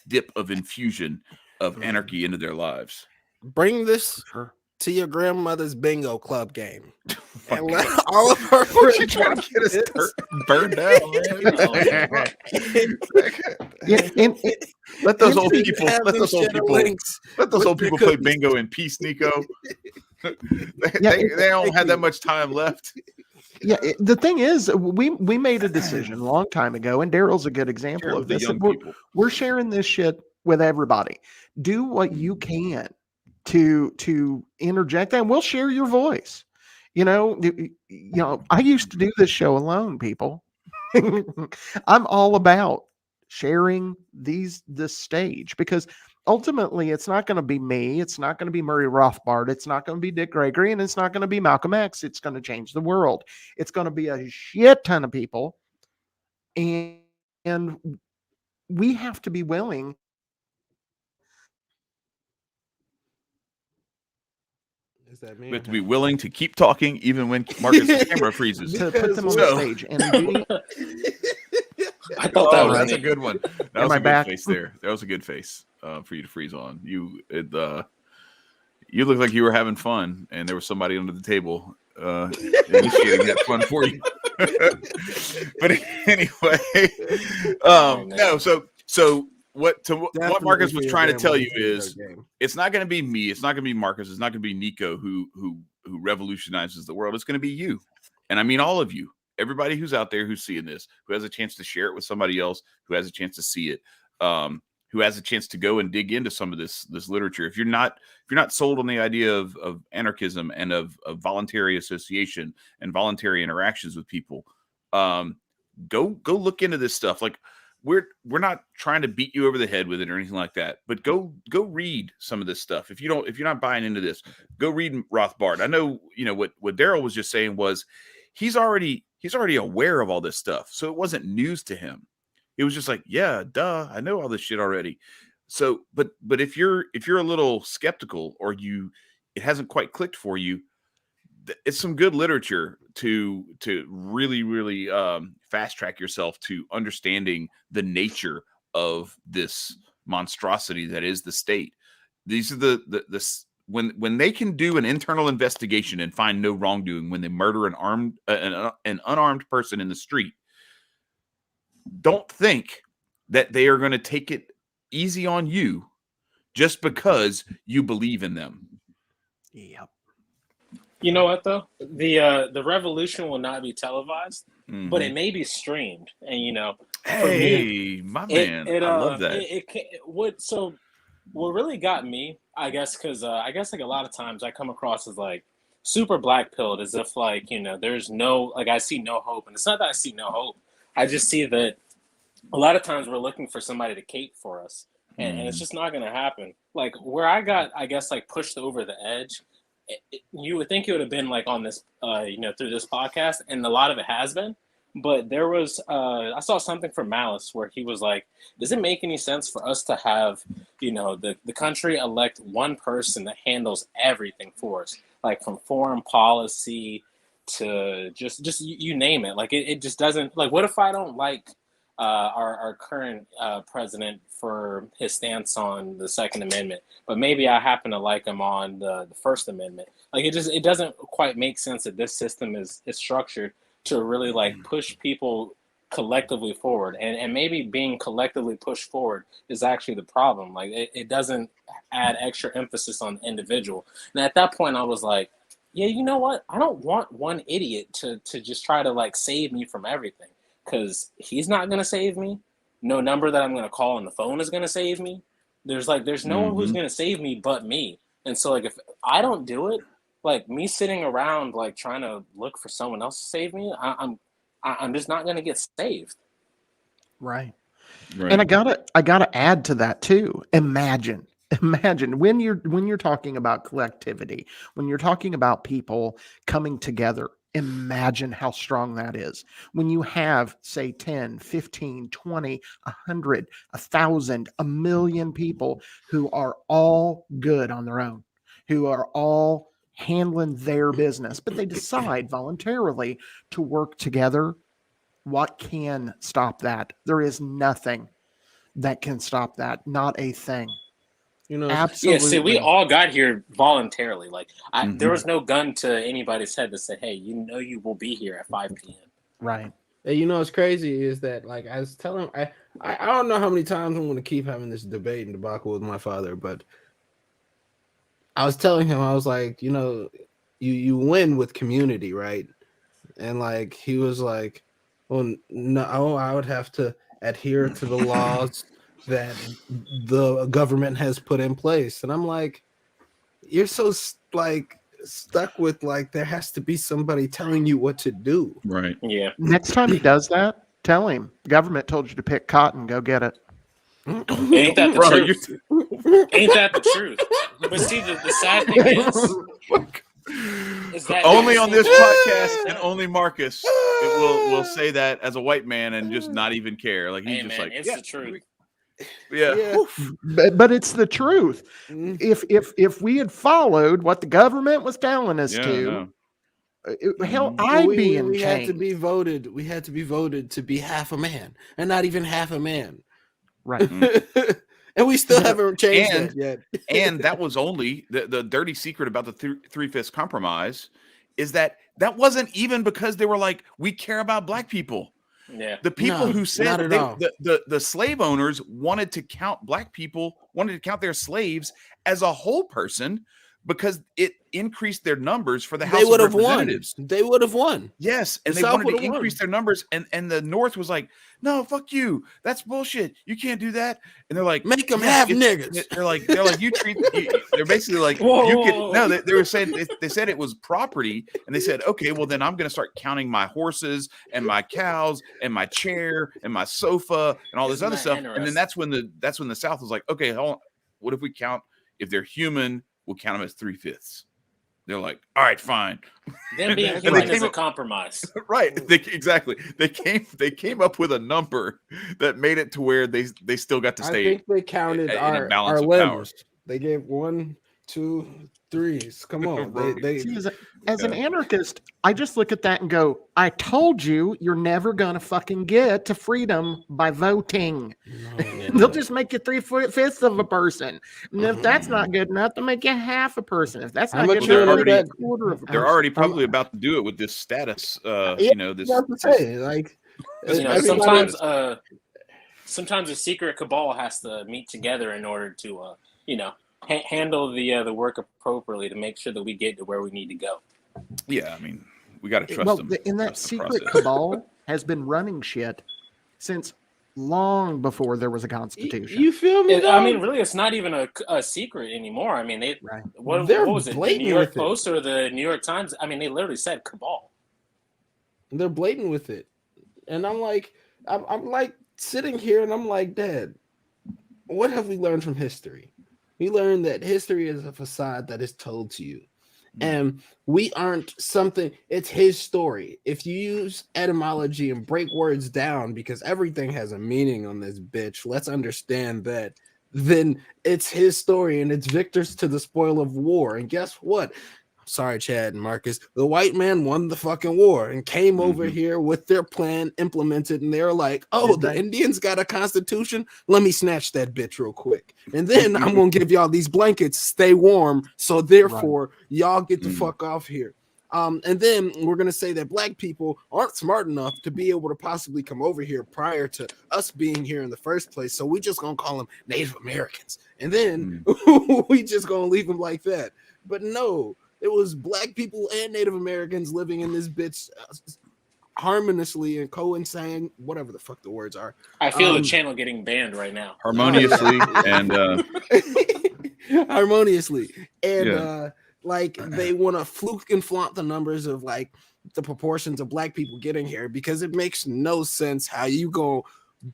dip of infusion of anarchy into their lives. Bring this Sure. to your grandmother's bingo club game. My And let God. all of her What you friends trying to get us watch burned down, man? Yeah, and Let those And old to people. have Let them those old share the people. links Let those with old their people play cookies. bingo in peace, Nico. they Yeah, they don't have that you. much time left. yeah. The thing is, we made a decision a long time ago, and Daryl's a good Share example it of with the this. young We're, people. we're sharing this shit with everybody. Do what you can to interject that, and we'll share your voice. I used to do this show alone, people. I'm all about sharing this stage, because ultimately it's not going to be me, it's not going to be Murray Rothbard, it's not going to be Dick Gregory, and it's not going to be Malcolm X. It's going to change the world. It's going to be a shit ton of people, and we have to be willing Is that me? We have to be willing to keep talking even when Marcus' camera freezes. to put them on So- the stage. And do I thought that Oh, was that's a neat. good one. That Am was I a good back? face there. That was a good face for you to freeze on. You look like you were having fun, and there was somebody under the table initiating that fun for you. But anyway, no. So what Marcus was trying to tell you is, it's not going to be me. It's not going to be Marcus. It's not going to be Nicco who revolutionizes the world. It's going to be you, and I mean all of you. Everybody who's out there who's seeing this, who has a chance to share it with somebody else, who has a chance to see it, who has a chance to go and dig into some of this literature. If you're not sold on the idea of anarchism and of voluntary association and voluntary interactions with people, go look into this stuff. Like we're not trying to beat you over the head with it or anything like that, but go read some of this stuff. If you're not buying into this, go read Rothbard. I know what Daryl was just saying was he's already aware of all this stuff, so it wasn't news to him. It was just like, yeah, duh, I know all this shit already. So, but if you're a little skeptical or it hasn't quite clicked for you, it's some good literature to really fast track yourself to understanding the nature of this monstrosity that is the state. These are when they can do an internal investigation and find no wrongdoing when they murder an unarmed person in the street. Don't think that they are going to take it easy on you just because you believe in them. Yep. You know what though? The revolution will not be televised, Mm-hmm. but it may be streamed. And hey, my man, I love that. What really got me, I guess, because I guess like a lot of times I come across as like super black pilled, as if like there's no, like, I see no hope, and it's not that I see no hope. I just see that a lot of times we're looking for somebody to cape for us, and it's just not going to happen. Like where I got, I guess, like pushed over the edge. You would think it would have been like on this, through this podcast, and a lot of it has been. But there was, I saw something from Malice where he was like, does it make any sense for us to have, the country elect one person that handles everything for us, like from foreign policy to just you name it. Like it just doesn't, like, what if I don't like our current president for his stance on the Second Amendment, but maybe I happen to like him on the First Amendment? Like it doesn't quite make sense that this system is structured to really like push people collectively forward, and maybe being collectively pushed forward is actually the problem. Like it doesn't add extra emphasis on the individual. And at that point I was like, yeah, you know what, I don't want one idiot to just try to like save me from everything, because he's not going to save me. No number that I'm going to call on the phone is going to save me. There's no one who's going to save me but me. And so like if I don't do it, like me sitting around like trying to look for someone else to save me, I'm just not going to get saved. Right. And I gotta add to that too. Imagine imagine when you're talking about collectivity, when you're talking about people coming together, imagine how strong that is. When you have, say, 10, 15, 20, 100, 1,000, 1,000,000 people who are all good on their own, who are all handling their business, but they decide voluntarily to work together. What can stop that? There is nothing that can stop that. Not a thing. You know, Yeah, see, we Absolutely. all got here voluntarily. Like, Mhm. there was no gun to anybody's head that said, "Hey, you know, you will be here at 5 p.m." Right. and you know what's crazy is that like I was telling I don't know how many times I'm going to keep having this debate and debacle with my father, but I was telling him, I was like, you know, you win with community, right? And like he was like, well, no, I would have to adhere to the laws that the government has put in place. And I'm like, you're so like stuck with like there has to be somebody telling you what to do. Right. Yeah, Next time he does that, tell him the government told you to pick cotton. Go get it. ain't that the Bro, truth? Ain't that the truth? But see, the sad thing is that only on this podcast Yeah. and only Marcus will say that as a white man and just not even care. Like he's Hey, just man, like, it's the truth. yeah. Yeah. But it's the truth. Mm. If we had followed what the government was telling us Yeah, to, no. hell, Mhm. I'd be in we had to chains. be voted. We had to be voted to be half a man, and not even half a man. Right. And we still haven't changed And- that yet. And that was only the dirty secret about the three-fifths compromise is that wasn't even because they were like, we care about black people. Yeah, The people No, who not said at all. the slave owners wanted to count black people, wanted to count their slaves as a whole person because it increased their numbers for the House They of would have won. Representatives. They would have won. Yes, and The they South wanted to would've won. increase their numbers, and the North was like, "No, fuck you. That's bullshit. You can't do that." And they're like, Make them "Yes, half it's-" niggas. They're like, "You treat." They're basically like, Whoa, "You whoa, can." whoa. No, they were saying they said it was property, and they said, "Okay, well then I'm going to start counting my horses and my cows and my chair and my sofa and all this Isn't other that stuff." And then interesting? that's when the South was like, "Okay, hold on. What if we count if they're human? We'll count them as 3/5." They're like, "All right, fine." Them being And they human is came a up- compromise. Right. Exactly. They came up with a number that made it to where they still got to I stay think they counted in a our balance of power. limbs. They gave 1, 2, 3s. Come on, Right. they See, as an Yeah. anarchist, I just look at that and go, I told you you're never going to fucking get to freedom by voting. They'll just make you 3/5 of a person. And if that's not good enough, they'll make you half a person. If that's I'm not a good they're enough, they'll make you already- a quarter of a They're person. already probably about to do it with this status. Yeah, This. I was about to say, like, this You know, everybody- sometimes a secret cabal has to meet together in order to, handle the work appropriately to make sure that we get to where we need to go. Yeah, I mean, we got to trust Well, them. and that Trust the secret process. cabal has been running shit since long before there was a constitution. You feel me? I mean, really, it's not even a secret anymore. I mean, Right. what They're was it? The blatant New York with it. Post or the New York Times? I mean, they literally said cabal. They're blatant with it, and I'm like, I'm like sitting here, and I'm like, Dad, what have we learned from history? We learned that history is a facade that is told to you. And we aren't something, it's his story. If you use etymology and break words down, because everything has a meaning on this bitch, let's understand that, then it's his story and it's victors to the spoil of war. And guess what? Sorry, Chad and Marcus. The white man won the fucking war and came over here with their plan implemented. And they're like, oh, the Indians got a constitution. Let me snatch that bitch real quick. And then I'm going to give y'all these blankets, stay warm. So therefore, y'all get the fuck off here. And then we're going to say that black people aren't smart enough to be able to possibly come over here prior to us being here in the first place. So we just going to call them Native Americans. And then we just going to leave them like that. But no. It was black people and Native Americans living in this bitch harmoniously and coinciding, whatever the fuck the words are. I feel the channel getting banned right now. Harmoniously and harmoniously. And like they want to fluke and flaunt the numbers of like the proportions of black people getting here because it makes no sense how you go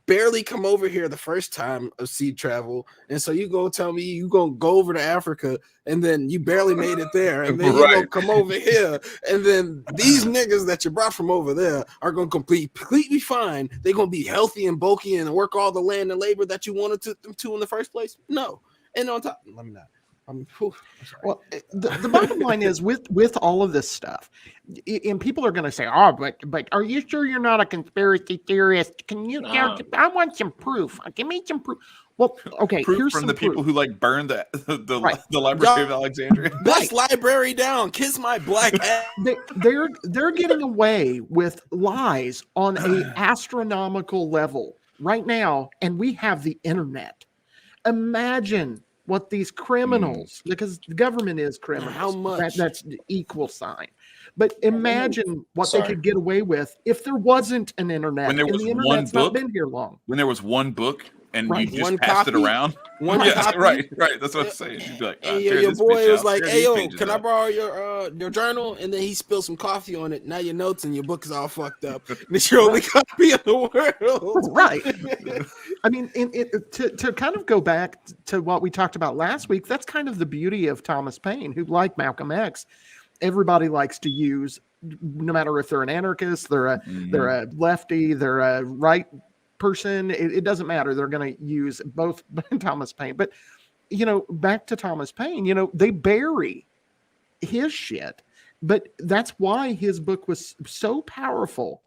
barely come over here the first time of sea travel, and so you go tell me you gonna go over to Africa, and then you barely made it there, and then you gonna come over here, and then these niggas that you brought from over there are gonna completely fine. They're gonna be healthy and bulky and work all the land and labor that you wanted them to in the first place. No, and on top, let me not. Well, the bottom line is with all of this stuff, and people are going to say, "Oh, but are you sure you're not a conspiracy theorist? Can you? I want some proof. Give me some proof." Well, okay, proof here's from some the proof. people who like burned the Right. the Library of Alexandria. Best library down. Kiss my black ass. They're getting away with lies on a astronomical level right now, and we have the internet. Imagine what these criminals, because the government is criminals. How much? That's the equal sign. But imagine what they could get away with if there wasn't an internet. When there was and the one internet's book, not been here long. When there was one book and Right. you just One passed copy? it around. One copy? right. That's what I'm saying. You'd be like, And tear your this boy bitch was out, like, tear "Hey, these yo, pages can I out." borrow your journal?" And then he spilled some coffee on it. Now your notes and your book is all fucked up. And it's your only copy in the world. Right. I mean, to kind of go back to what we talked about last week, that's kind of the beauty of Thomas Paine, who, like Malcolm X, everybody likes to use, no matter if they're an anarchist, they're a lefty, they're a right person, it doesn't matter. They're going to use both Thomas Paine. But, back to Thomas Paine, they bury his shit. But that's why his book was so powerful,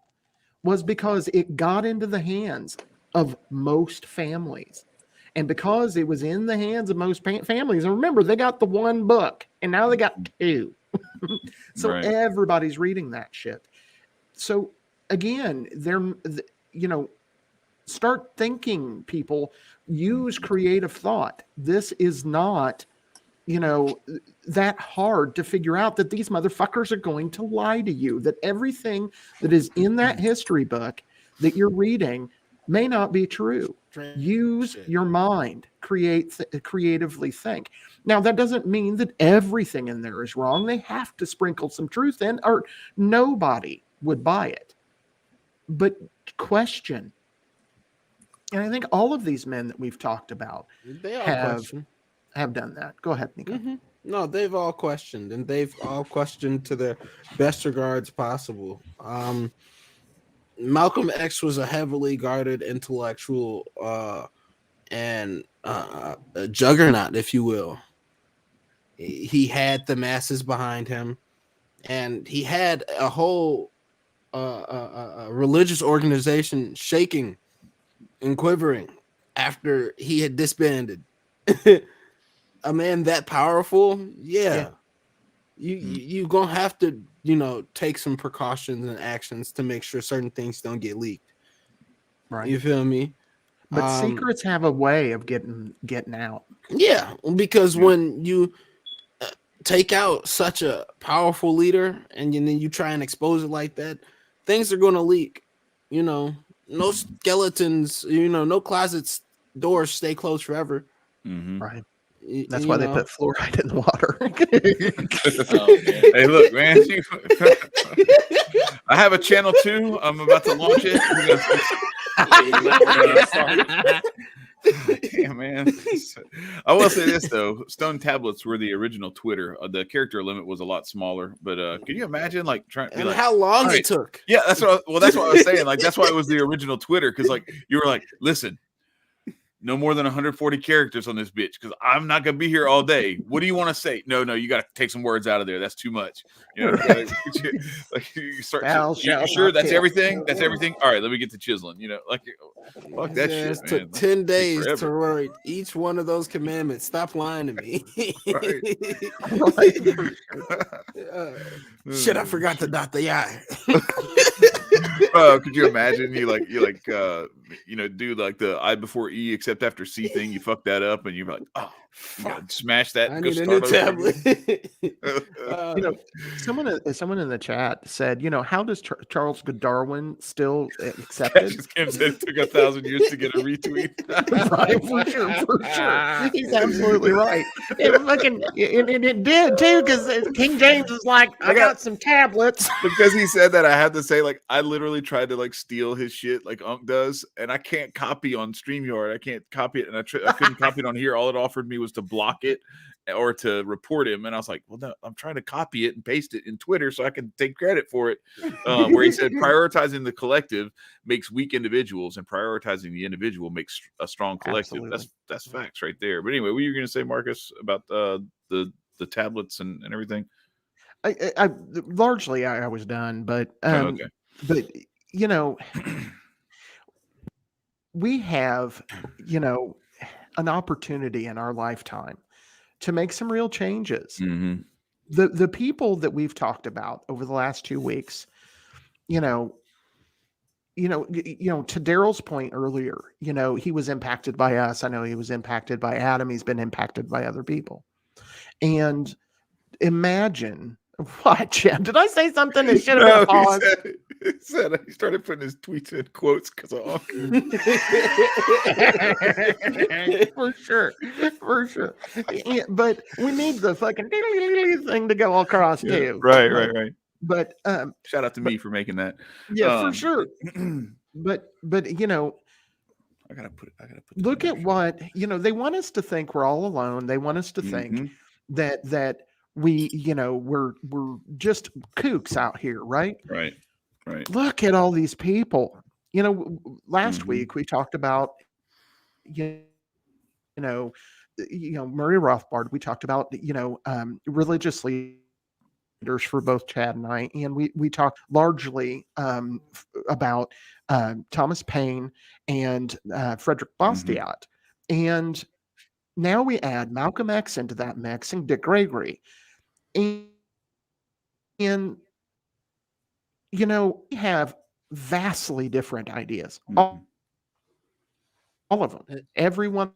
was because it got into the hands of most families. And because it was in the hands of most families, and remember, they got the one book, and now they got two. So Right. everybody's reading that shit. So again, start thinking, people. Use creative thought. This is not, that hard to figure out that these motherfuckers are going to lie to you, that everything that is in that history book that you're reading may not be true. Use your mind, creatively think. Now, that doesn't mean that everything in there is wrong. They have to sprinkle some truth in, or nobody would buy it. But question. And I think all of these men that we've talked about have done that. Go ahead, Nicco. Mm-hmm. No, they've all questioned, and they've all questioned to their best regards possible. Malcolm X was a heavily guarded intellectual and a juggernaut, if you will. He had the masses behind him, and he had a whole religious organization shaking and quivering after he had disbanded. A man that powerful, you gonna have to take some precautions and actions to make sure certain things don't get leaked. Right. You feel me? But secrets have a way of getting out. Yeah, because when you take out such a powerful leader and then you try and expose it like that, things are gonna leak. No skeletons, no closets, doors stay closed forever. Mm-hmm. Right. That's why they put fluoride in the water. Hey, look, man. I have a channel 2. I'm about to launch it. Damn, man. I will say this, though. Stone tablets were the original Twitter. The character limit was a lot smaller. But can you imagine, trying to be how long it took? Yeah, that's what I was saying. That's why it was the original Twitter. Because, you were like, listen, no more than 140 characters on this bitch, because I'm not gonna be here all day. What do you want to say? No, you got to take some words out of there. That's too much. You start. You sure that's everything? That's everything. All right, let me get to chiseling. Fuck that shit. It took 10 days to write each one of those commandments. Stop lying to me. Shit, I forgot to dot the I. Could you imagine you do the I before E except after C thing? You fuck that up, and you're like, oh, smash that. I need a new tablet. Someone in the chat said, how does Charles Darwin still accepted? Kim said it took 1,000 years to get a retweet. Right, for sure. He's absolutely right. It did too, because King James was like, I got some tablets. Because he said that, I had to say, I literally tried to steal his shit like Unc does, and I can't copy on StreamYard. I can't copy it, and I couldn't copy it on here. All it offered me was to block it or to report him. And I was like, well, no, I'm trying to copy it and paste it in Twitter so I can take credit for it. Where he said prioritizing the collective makes weak individuals, and prioritizing the individual makes a strong collective. Absolutely. That's facts right there. But anyway, what were you going to say, Marcus, about the tablets and everything? I largely I was done, but Okay. but you know, we have, you know, an opportunity in our lifetime to make some real changes. Mm-hmm. The people that we've talked about over the last 2 weeks, you know, to Daryl's point earlier, you know, he was impacted by us. I know he was impacted by Adam. He's been impacted by other people. And imagine what, Chad? Did I say something that should have been a pause? He started putting his tweets in quotes because of Uncle. For sure. Yeah, but we need the fucking thing to go across too. Right. But shout out to me for making that. Yeah, for sure. But you know, I gotta put. Look at what, you know, they want us to think we're all alone. They want us to think that we, you know, we're just kooks out here, right? Right. Look at all these people. You know, last week we talked about, you know, Murray Rothbard. We talked about, you know, religious leaders for both Chad and I, and we talked largely about Thomas Paine and Frederick Bastiat, and now we add Malcolm X into that mix and Dick Gregory, and you know, we have vastly different ideas, all of them, every one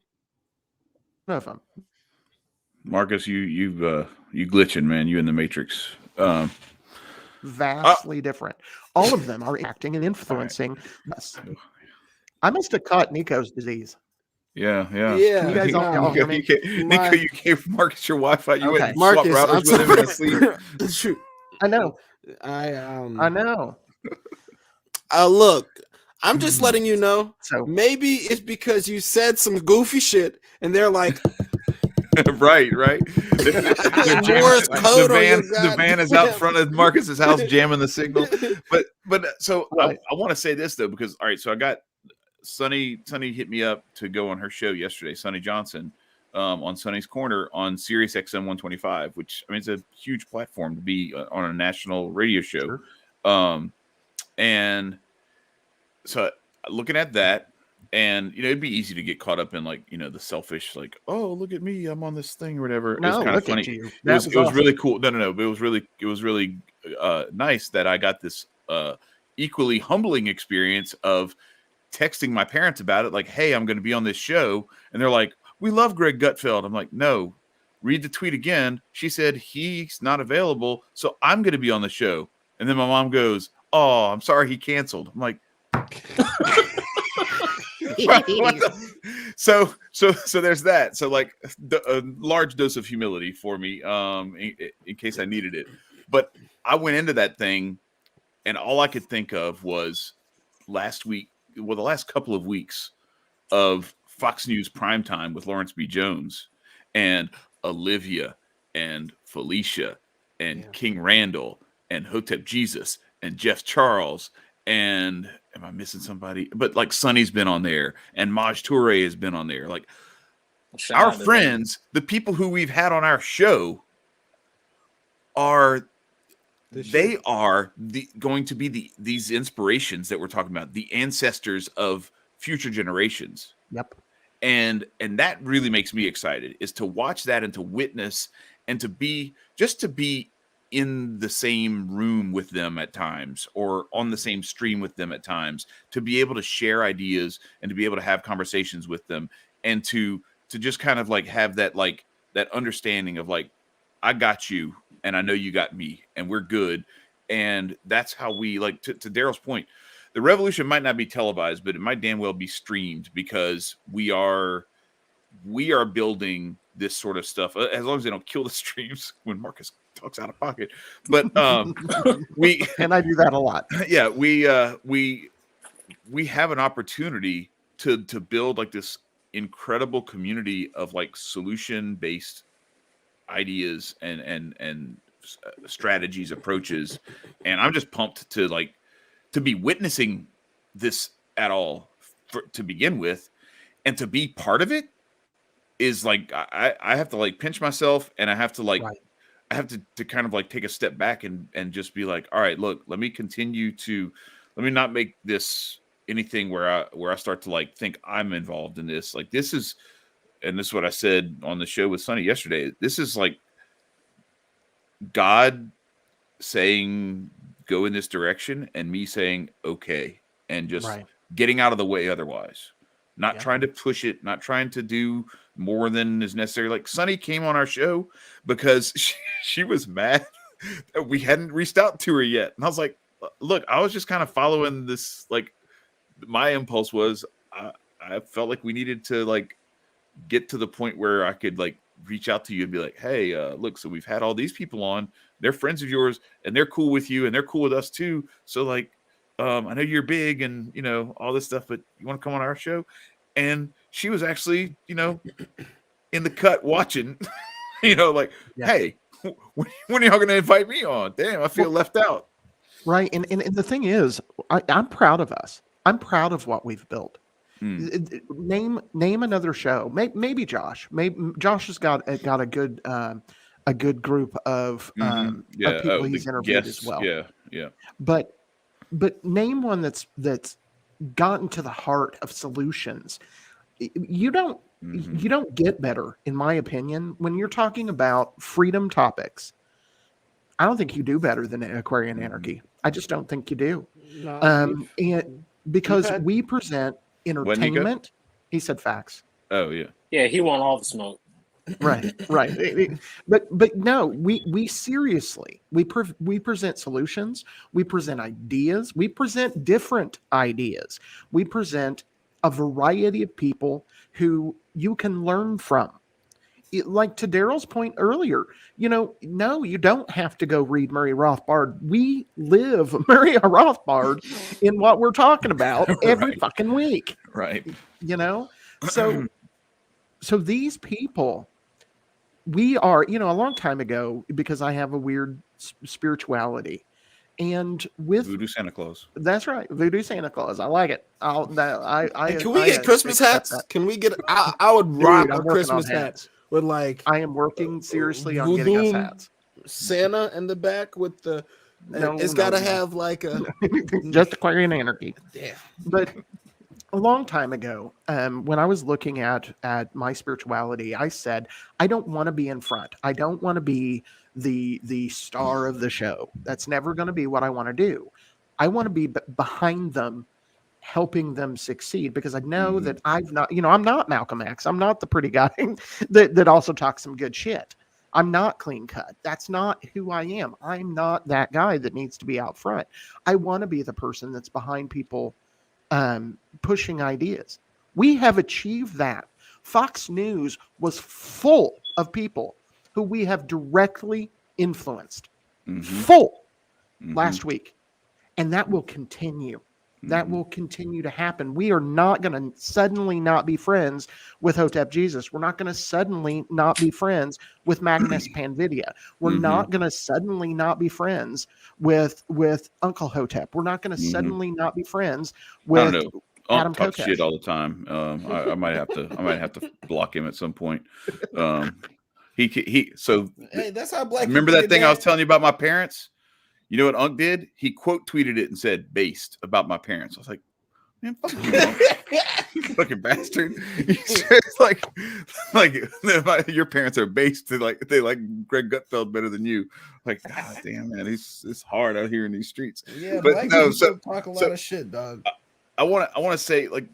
of them. Marcus, you glitching, man. You in the Matrix. Vastly different. All of them are acting and influencing us. I must have caught Nicco's disease. Yeah. You guys all hear me? Nicco, you gave Marcus your Wi-Fi. You went and Marcus, swapped routers with him in his sleep. Shoot. I know. I know. Look, I'm just letting you know. So maybe it's because you said some goofy shit, and they're like, right. The van is out front of Marcus's house jamming the signal. But so right. I want to say this though, because all right, so I got Sunny hit me up to go on her show yesterday, Sunny Johnson, on Sunny's Corner on Sirius XM 125, which I mean it's a huge platform to be on a national radio show. Sure. And so looking at that, and you know, it'd be easy to get caught up in like, you know, the selfish, like, oh, look at me, I'm on this thing or whatever. No, it was kind of funny. It was awesome. Really cool. No, but it was really nice that I got this equally humbling experience of texting my parents about it, like, hey, I'm going to be on this show, and they're like, we love Greg Gutfeld. I'm like, no, read the tweet again. She said he's not available, so I'm going to be on the show. And then my mom goes, oh, I'm sorry he canceled. I'm like, so there's that. So like a large dose of humility for me, in case I needed it. But I went into that thing, and all I could think of was the last couple of weeks of Fox News primetime with Lawrence B. Jones and Olivia and Felicia and King Randall and Hotep Jesus and Jeff Charles, and am I missing somebody? But like Sonny's been on there, and Maj Toure has been on there. Like our friends, the people who we've had on our show are going to be these inspirations that we're talking about, the ancestors of future generations. Yep. And that really makes me excited, is to watch that and to witness and to be in the same room with them at times, or on the same stream with them at times, to be able to share ideas and to be able to have conversations with them, and to just kind of like have that, like that understanding of like, I got you and I know you got me and we're good. And that's how we, like, to Daryl's point, the revolution might not be televised, but it might damn well be streamed, because we are building this sort of stuff, as long as they don't kill the streams when Marcus talks out of pocket. But we and I do that a lot. Yeah, we have an opportunity to build like this incredible community of like solution based ideas and strategies, approaches, and I'm just pumped to be witnessing this at all to begin with, and to be part of it is like I have to like pinch myself, and I have to like I have to kind of like take a step back and just be like, all right, look, let me not make this anything where I start to like think I'm involved in this. Like this is what I said on the show with Sonny yesterday. This is like God saying go in this direction, and me saying okay, and just getting out of the way otherwise. Not trying to push it, not trying to do more than is necessary. Like Sonny came on our show because she was mad that we hadn't reached out to her yet. And I was like, look, I was just kind of following this. Like my impulse was I felt like we needed to like get to the point where I could like reach out to you and be like, hey, look, so we've had all these people on, they're friends of yours, and they're cool with you, and they're cool with us too. So like, I know you're big and, you know, all this stuff, but you want to come on our show? And she was actually, you know, in the cut watching, you know, like, hey, when are y'all going to invite me on? Damn, I feel left out. Right. And the thing is, I'm proud of us. I'm proud of what we've built. Name another show. Maybe Josh. Maybe Josh has got a good group of people he's interviewed as well. Yeah. But name one that's gotten to the heart of solutions. You don't get better, in my opinion, when you're talking about freedom topics. I don't think you do better than Aquarian Anarchy. I just don't think you do. No, and because we present entertainment. He said facts. Oh yeah. Yeah, he want all the smoke. Right. But no, we seriously, we present solutions, we present ideas, we present different ideas, we present a variety of people who you can learn from. Like to Daryl's point earlier, you know, no, you don't have to go read Murray Rothbard. We live Murray Rothbard in what we're talking about every fucking week. Right. You know, so these people, we are, you know, a long time ago, because I have a weird spirituality, and with Voodoo Santa Claus. That's right, Voodoo Santa Claus. I like it. Can we get Christmas hats? That. Can we get? I would rock a Christmas hat with like. I am working seriously on getting us hats. Santa in the back with the. It's got to have like a just Aquarian Anarchy. Yeah, but. A long time ago, when I was looking at my spirituality, I said, I don't want to be in front. I don't want to be the star of the show. That's never going to be what I want to do. I want to be behind them, helping them succeed, because I know that I'm not Malcolm X. I'm not the pretty guy that also talks some good shit. I'm not clean cut. That's not who I am. I'm not that guy that needs to be out front. I want to be the person that's behind people, pushing ideas. We have achieved that. Fox News was full of people who we have directly influenced. Full last week. And that will continue. That will continue to happen. We are not going to suddenly not be friends with Hotep Jesus. We're not going to suddenly not be friends with Magnus Panvidia. We're not going to suddenly not be friends with Uncle Hotep. We're not going to suddenly not be friends with Adam talks Kokesh. shit all the time. I might have to block him at some point. Hey, that's how black. Remember that thing I was telling you about my parents? You know what Unc did? He quote tweeted it and said "based" about my parents. I was like, man, fuck you, fucking bastard. It's like your parents are based. They like Greg Gutfeld better than you. Like, god damn, man, it's hard out here in these streets. Yeah, but black no, people talk a lot of shit, dog. I want to say, like,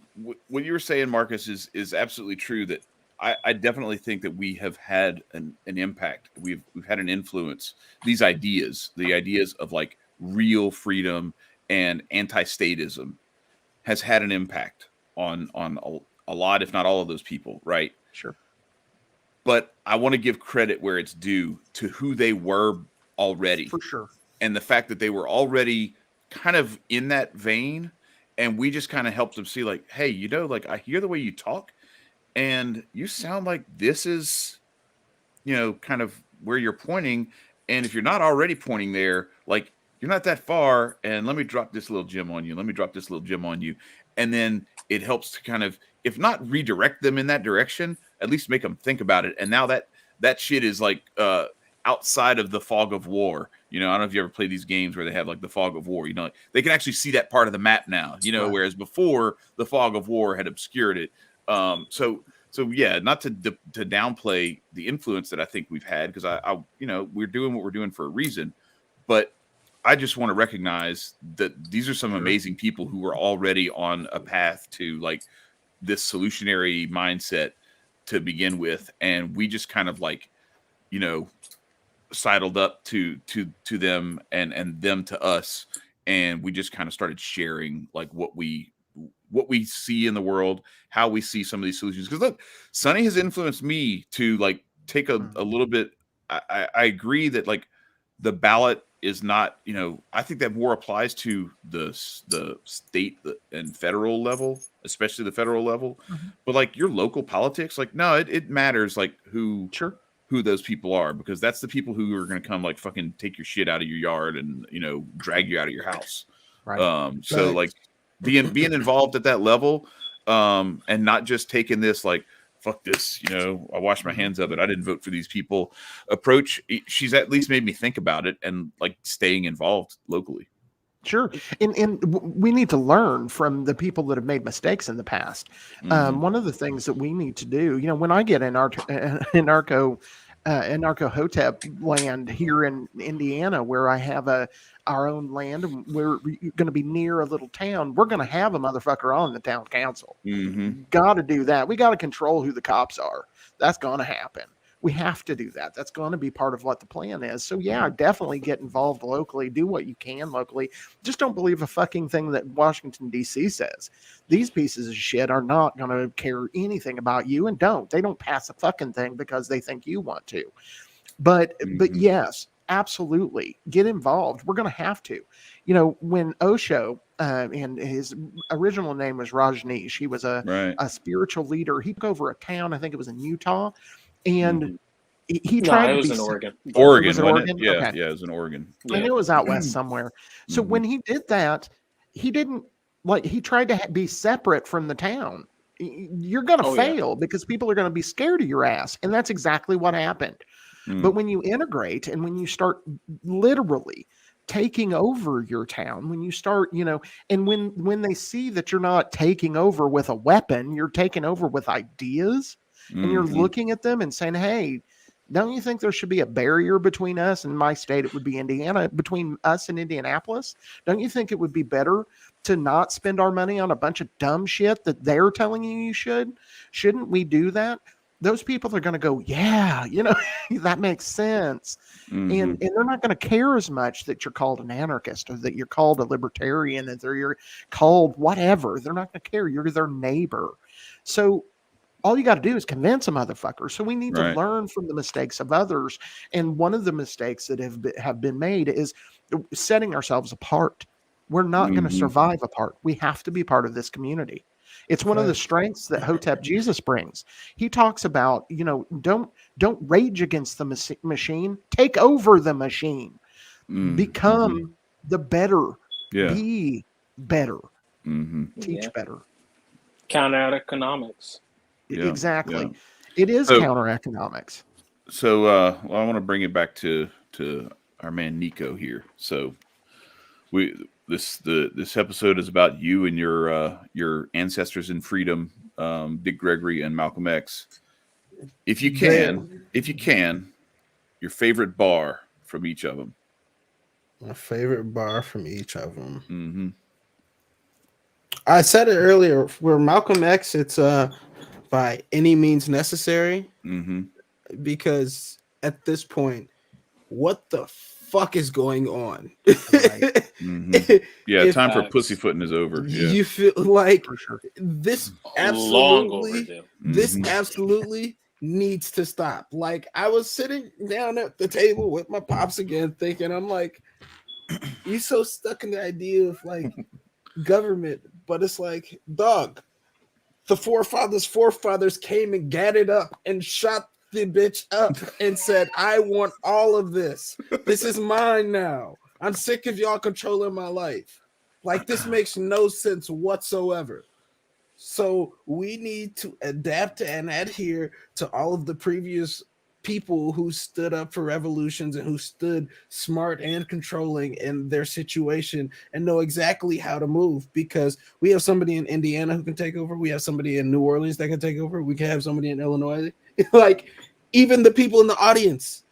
what you were saying, Marcus, is absolutely true. That I definitely think that we have had an impact. We've had an influence. These ideas, the ideas of like real freedom and anti-statism, has had an impact on a lot, if not all of those people, right? Sure. But I want to give credit where it's due to who they were already. For sure. And the fact that they were already kind of in that vein, And we just kind of helped them see, like, hey, you know, like, I hear the way you talk, and you sound like this is, you know, kind of where you're pointing. And if you're not already pointing there, like, you're not that far. And let me drop this little gem on you. Let me drop this little gem on you. And then it helps to kind of, if not redirect them in that direction, at least make them think about it. And now that shit is like outside of the fog of war. You know, I don't know if you ever play these games where they have like the fog of war. You know, like, they can actually see that part of the map now. You know, Right. whereas before the fog of war had obscured it. So yeah, not to downplay the influence that I think we've had, because I you know, we're doing what we're doing for a reason, but I just want to recognize that these are some amazing people who are already on a path to like this solutionary mindset to begin with, and we just kind of like, you know, sidled up to them and them to us, and we just kind of started sharing like what we see in the world, how we see some of these solutions. Because look, Sonny has influenced me to like take a little bit. I agree that like the ballot is not, you know, I think that more applies to the state and federal level, especially the federal level. But like your local politics, like, no, it matters like who those people are, because that's the people who are going to come like fucking take your shit out of your yard and, you know, drag you out of your house. Right. So like being involved at that level, and not just taking this like, fuck this, you know, I wash my hands of it, I didn't vote for these people approach. She's at least made me think about it and like staying involved locally. Sure. And we need to learn from the people that have made mistakes in the past. One of the things that we need to do, you know, when I get anarcho hotep land here in Indiana, where I have our own land, and we're going to be near a little town, we're going to have a motherfucker on the town council. Got to do that. We got to control who the cops are. That's going to happen. We have to do that. That's going to be part of what the plan is. So yeah, definitely get involved locally. Do what you can locally. Just don't believe a fucking thing that Washington, D.C. says. These pieces of shit are not going to care anything about you, and they don't pass a fucking thing because they think you want to. But yes, absolutely, get involved. We're going to have to. You know, when Osho, and his original name was Rajneesh, he was a spiritual leader. He took over a town, I think it was in Utah, and he tried it was to be in Oregon. Oregon, was it wasn't Oregon? it? Yeah, Okay. yeah, it was in Oregon. I knew it was out west somewhere. So when he did that, he didn't he tried to be separate from the town. You're going to fail because people are going to be scared of your ass. And that's exactly what happened. But when you integrate and when you start literally taking over your town, when you start, you know, and when they see that you're not taking over with a weapon, you're taking over with ideas, and you're looking at them and saying, hey, don't you think there should be a barrier between us? In my state, it would be Indiana, between us and Indianapolis. Don't you think it would be better to not spend our money on a bunch of dumb shit that they're telling you should? Shouldn't we do that? Those people are going to go, yeah, you know, that makes sense. And they're not going to care as much that you're called an anarchist or that you're called a libertarian or you're called whatever. They're not going to care. You're their neighbor. So all you got to do is convince a motherfucker. So we need to learn from the mistakes of others. And one of the mistakes that have been made is setting ourselves apart. We're not going to survive apart. We have to be part of this community. It's one of the strengths that Hotep Jesus brings. He talks about, you know, don't rage against the machine. Take over the machine. Become the better. Be better. Teach better. Counter economics. Exactly. It is counter economics. So well, I want to bring it back to our man Nicco here. So this episode is about you and your ancestors in freedom, Dick Gregory and Malcolm X. If you can, your favorite bar from each of them. My favorite bar from each of them. I said it earlier. Where Malcolm X, it's by any means necessary. Because at this point, what the fuck is going on? Yeah, time for pussyfooting is over. Yeah. You feel like this absolutely, needs to stop. Like, I was sitting down at the table with my pops again, thinking, I'm like, he's so stuck in the idea of like government But it's like, dog, the forefathers came and gathered up and shot the bitch up and said, I want all of this. This is mine now. I'm sick of y'all controlling my life. Like, this makes no sense whatsoever. So we need to adapt and adhere to all of the previous people who stood up for revolutions and who stood smart and controlling in their situation and know exactly how to move, because we have somebody in Indiana who can take over. We have somebody in New Orleans that can take over. We can have somebody in Illinois. Like, even the people in the audience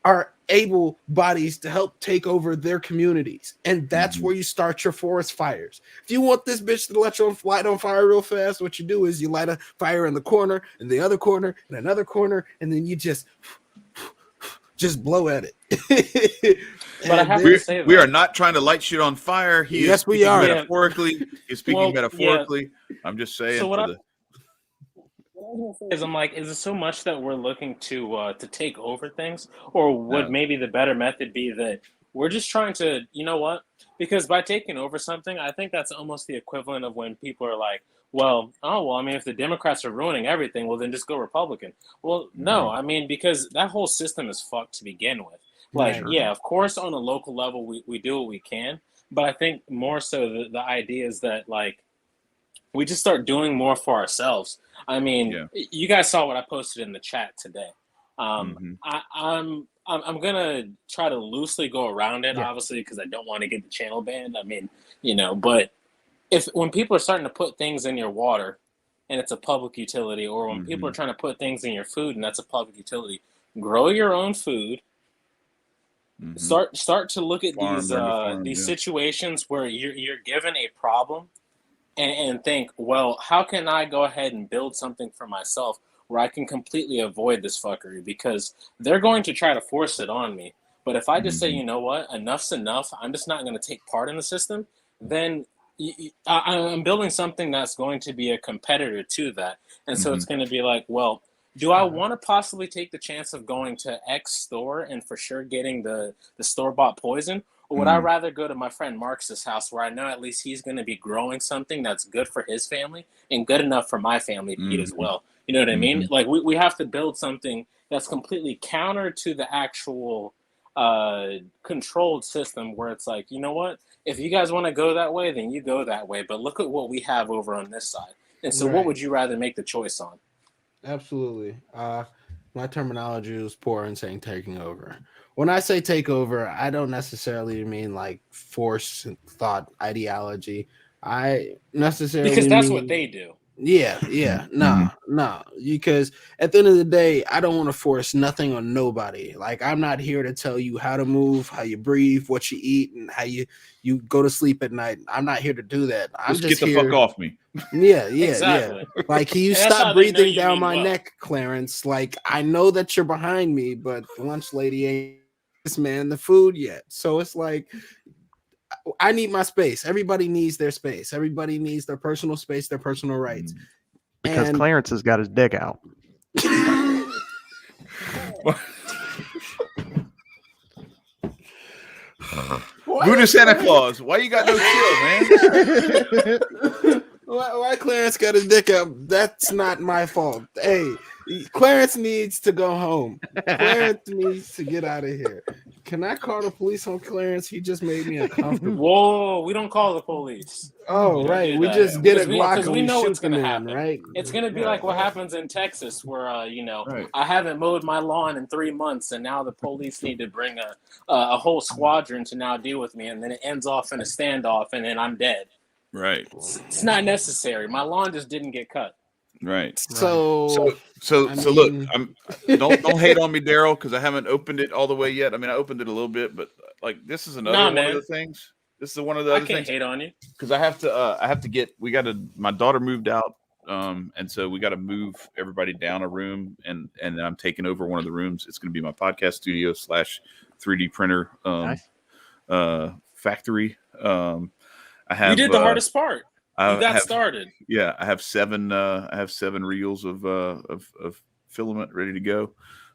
are able bodies to help take over their communities. And that's where you start your forest fires. If you want this bitch to light on fire real fast, what you do is you light a fire in the corner, and the other corner, and another corner, and then you just blow at it. But I have to say, we are not trying to light shit on fire. Yes, we are. Metaphorically. He's speaking metaphorically. Yeah. I'm just saying. So what I'm gonna say is, I'm like, is it so much that we're looking to take over things, or would maybe the better method be that we're just trying to, you know what? Because by taking over something, I think that's almost the equivalent of when people are like, well, I mean, if the Democrats are ruining everything, well, then just go Republican. Well, no, I mean, because that whole system is fucked to begin with. Like, yeah, of course, on a local level, we do what we can. But I think more so the idea is that, like, we just start doing more for ourselves. I mean, you guys saw what I posted in the chat today. I'm gonna try to loosely go around it, obviously, because I don't want to get the channel banned. I mean, you know, but when people are starting to put things in your water and it's a public utility, or when people are trying to put things in your food and that's a public utility, grow your own food. Start to look at these situations where you're given a problem. And think, well, how can I go ahead and build something for myself where I can completely avoid this fuckery? Because they're going to try to force it on me. But if I just say, you know what, enough's enough, I'm just not going to take part in the system, then I'm building something that's going to be a competitor to that. And so it's going to be like, well, do I want to possibly take the chance of going to X store and for sure getting the store-bought poison? Or would I rather go to my friend Marcus's house where I know at least he's going to be growing something that's good for his family and good enough for my family to eat as well? You know what I mean? Like, we have to build something that's completely counter to the actual controlled system, where it's like, you know what? If you guys want to go that way, then you go that way. But look at what we have over on this side. And so what would you rather make the choice on? Absolutely. My terminology was poor in saying taking over. When I say take over, I don't necessarily mean like force thought ideology. I necessarily because that's what they do. Yeah. No. Because at the end of the day, I don't want to force nothing on nobody. Like, I'm not here to tell you how to move, how you breathe, what you eat, and how you go to sleep at night. I'm not here to do that. I'm just get the fuck off me. Yeah. Like, can you stop breathing down my neck, Clarence? Like, I know that you're behind me, but the lunch lady ain't this man the food yet. So it's like, I need my space. Everybody needs their space. Everybody needs their personal space, their personal rights. Because Clarence has got his dick out. Voodoo Santa Claus. Why you got no chill, man? Why Clarence got his dick out? That's not my fault. Hey, Clarence needs to go home. Clarence needs to get out of here. Can I call the police on Clarence? He just made me uncomfortable. Whoa, we don't call the police. Oh, right. We just get a Glock because we know what's going to happen, right? It's going to be like what happens in Texas, where I haven't mowed my lawn in 3 months, and now the police need to bring a whole squadron to now deal with me, and then it ends off in a standoff, and then I'm dead. Right. It's not necessary. My lawn just didn't get cut. Right. So look, don't hate on me, Daryl, because I haven't opened it all the way yet. I mean, I opened it a little bit, but like, this is another one of the things. This is one of the other things. I can't hate on you because I have to get. My daughter moved out, and so we got to move everybody down a room, and I'm taking over one of the rooms. It's going to be my podcast studio / 3D printer factory. I have. You did the hardest part. You got started. Yeah, I have 7 reels of filament ready to go.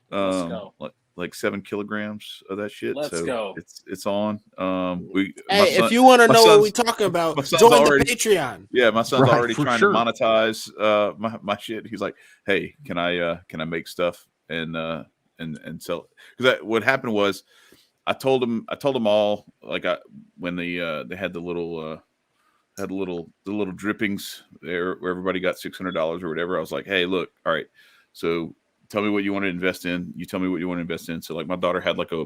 Let's go. like 7 kilograms of that shit. Let's go. It's on. If you want to know what we're talking my about, son's join already- the Patreon. Yeah, my son's Right, already for trying sure. to monetize my shit. He's like, "Hey, can I make stuff and sell it?" Because what happened was, I told them all, like, when they had the little drippings there where everybody got $600 or whatever. I was like, "Hey, look, all right, so tell me what you want to invest in. You tell me what you want to invest in." So like my daughter had like a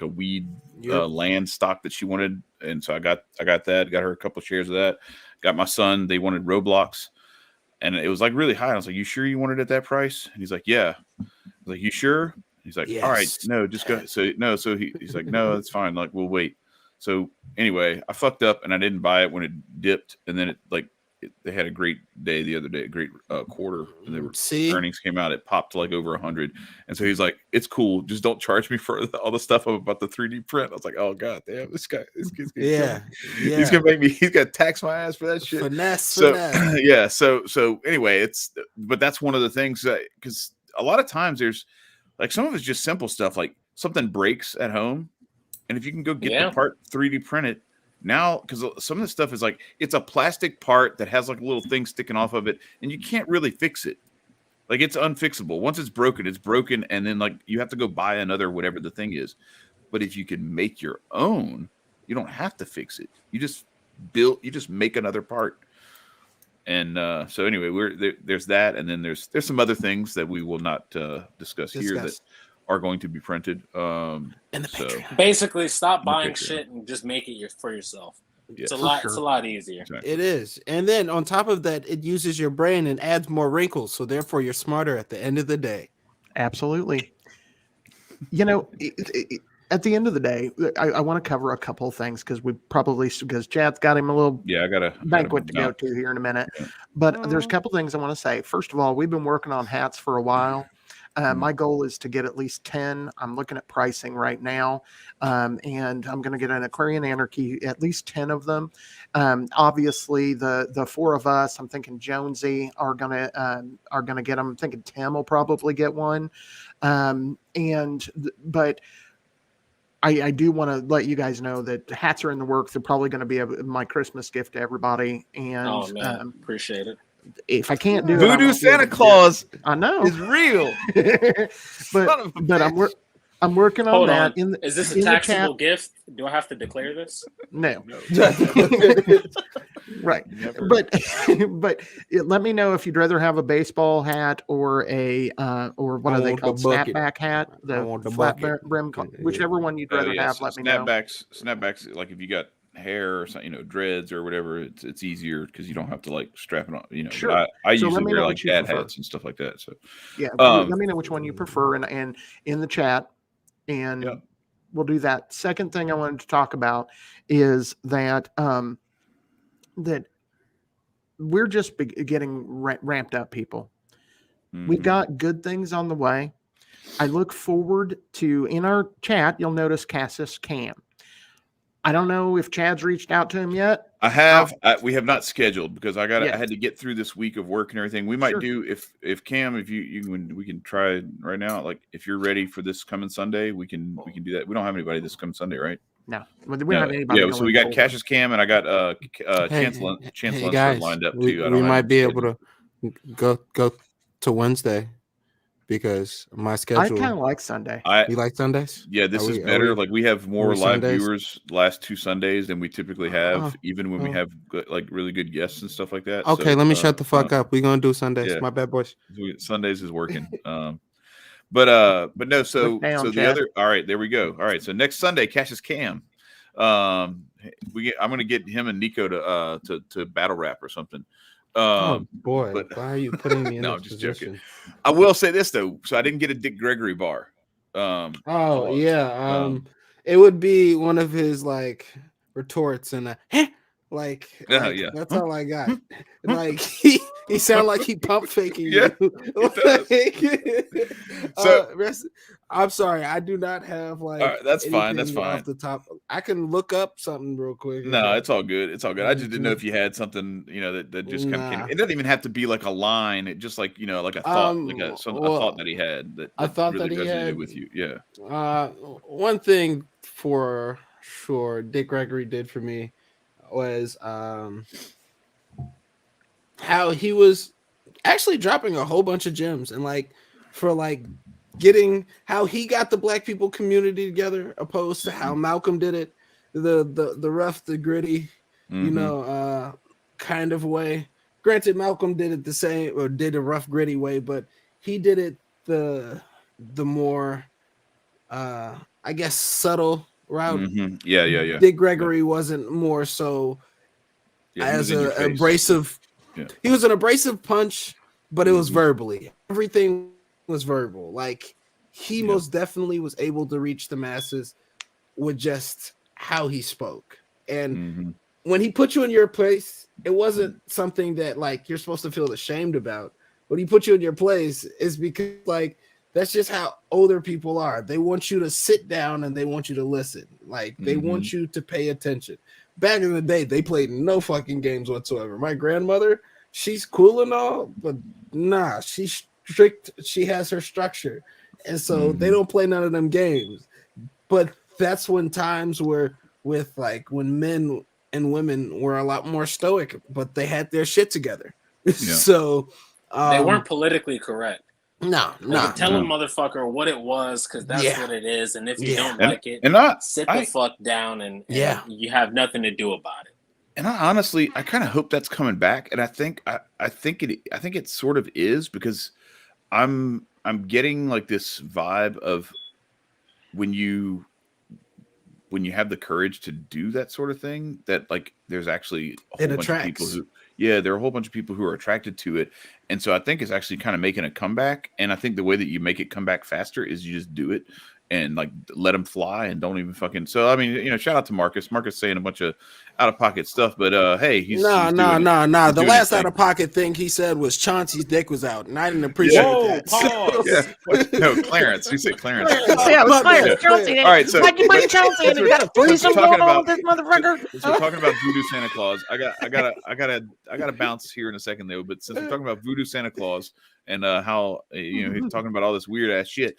weed land stock that she wanted, and so I got that. Got her a couple of shares of that. Got my son. They wanted Roblox, and it was like really high. I was like, "You sure you want it at that price?" And he's like, "Yeah." I was like, "You sure?" He's like, "All right, no, just go." So no, so he's like, "No, it's fine. Like, we'll wait." So anyway, I fucked up and I didn't buy it when it dipped, and then they had a great day the other day, a great quarter, and their earnings came out. It popped to like over 100, and so he's like, "It's cool, just don't charge me for all the stuff about the 3D print." I was like, "Oh god damn, this kid's gonna kill me. He's gonna make me. He's gonna tax my ass for that shit." Finesse. Yeah. So anyway, but that's one of the things that, because a lot of times there's like some of it's just simple stuff, like something breaks at home, and if you can go get the part 3D printed. Now, because some of the stuff is like, it's a plastic part that has like a little thing sticking off of it, and you can't really fix it. Like, it's unfixable. Once it's broken, and then like you have to go buy another whatever the thing is. But if you can make your own, you don't have to fix it. You just make another part. And so anyway, there's that, and then there's some other things that we will not discuss here that are going to be printed. And the Patreon. Basically, stop buying shit and just make it for yourself. Yeah, it's a lot easier. Exactly. It is. And then on top of that, it uses your brain and adds more wrinkles. So therefore, you're smarter at the end of the day. Absolutely. You know, at the end of the day, I want to cover a couple of things because Chad's got him a little banquet to go to here in a minute. Yeah. But there's a couple of things I want to say. First of all, we've been working on hats for a while. My goal is to get at least 10. I'm looking at pricing right now, and I'm going to get an Aquarian Anarchy, at least 10 of them. Obviously, the four of us, I'm thinking Jonesy are going to get them. I'm thinking Tim will probably get one, but I do want to let you guys know that hats are in the works. They're probably going to be my Christmas gift to everybody. And appreciate it. If I can't do Voodoo it, Santa Claus, I know, is real. but I'm working on that. Is this a taxable gift? Do I have to declare this? No. Right. But let me know if you'd rather have a baseball hat or or what are they called? Snapback hat, the flat brim, whichever one you'd rather have. Let me know. Snapbacks, like if you got hair or something, dreads or whatever, it's easier because you don't have to like strap it on. Sure. I usually wear like dad hats and stuff like that. So yeah, let me know which one you prefer and in the chat, and we'll do that. Second thing I wanted to talk about is that that we're just getting ramped up, people. Mm-hmm. We've got good things on the way. I look forward to, in our chat, you'll notice Cassis Cam. I don't know if Chad's reached out to him yet. I have. We have not scheduled because I had to get through this week of work and everything. We might do if Cam, if we can try right now. Like if you're ready for this coming Sunday, we can do that. We don't have anybody this coming Sunday, right? No, we don't have anybody. Yeah, so we got Cassius Cam and I got Chancellor lined up too. We might be able to go to Wednesday. Because my schedule, I kind of like Sunday. You like Sundays? Yeah, this is better. Like we have more live viewers last 2 Sundays than we typically have, even when we have like really good guests and stuff like that. Okay, let me shut the fuck up. We're gonna do Sundays. My bad, boys. Sundays is working. But no. So the other. All right, there we go. All right, so next Sunday, Cassius Cam. I'm gonna get him and Nicco to battle rap or something. Why are you putting me in no, this just position? joking. I will say this though, so I didn't get a Dick Gregory bar. It would be one of his like retorts and Like, Yeah. that's all I got. Like he sounded like he pump faking Yeah, you. So I'm sorry, I do not have like that's fine. anything That's fine. off the top. I can look up something real quick. No, it's all good. It's all good. I just didn't know Mhm. if you had something, that just kind of came. Nah. It doesn't even have to be like a line. It just like like a thought, like a thought that he had that I thought really that he resonated had with you. Yeah. one thing for sure Dick Gregory did for me was how he was actually dropping a whole bunch of gems and like for like getting how he got the black people community together opposed to how Malcolm did it, the rough, the gritty, kind of way. Granted, Malcolm did it the same or did a rough, gritty way, but he did it the more I guess subtle route. Yeah. Dick Gregory wasn't more so Yeah, he was as in your a face. abrasive. Yeah. He was an abrasive punch, but it was verbally. Everything was verbal. Like he most definitely was able to reach the masses with just how he spoke. And when he put you in your place, it wasn't something that like you're supposed to feel ashamed about. When he put you in your place is because like that's just how older people are. They want you to sit down and they want you to listen. Like they want you to pay attention. Back in the day, they played no fucking games whatsoever. My grandmother, she's cool and all, but nah, she's strict. She has her structure. And so they don't play none of them games. But that's when times were with like when men and women were a lot more stoic, but they had their shit together. Yeah. So they weren't politically correct. No. Tell a motherfucker what it was, because that's what it is. And if you don't like it, sit the fuck down and you have nothing to do about it. And I honestly, I kind of hope that's coming back. And I think it sort of is, because I'm getting like this vibe of when you have the courage to do that sort of thing, that like there's actually a whole bunch of people who there are a whole bunch of people who are attracted to it. And so I think it's actually kind of making a comeback. And I think the way that you make it come back faster is you just do it and like let them fly and don't even fucking. So I mean, shout out to Marcus. Marcus saying a bunch of out of pocket stuff, but hey, he's no. The last out of pocket thing he said was Chauncey's dick was out, and I didn't appreciate that. Pause. No, Clarence. You said Clarence. Yeah, it was Clarence. Chelsea. All right, so why'd you bring Chelsea in? You got a threesome going on with this motherfucker? Since we're talking about Voodoo Santa Claus, I gotta bounce here in a second though. But since we're talking about Voodoo Santa Claus and how he's talking about all this weird ass shit.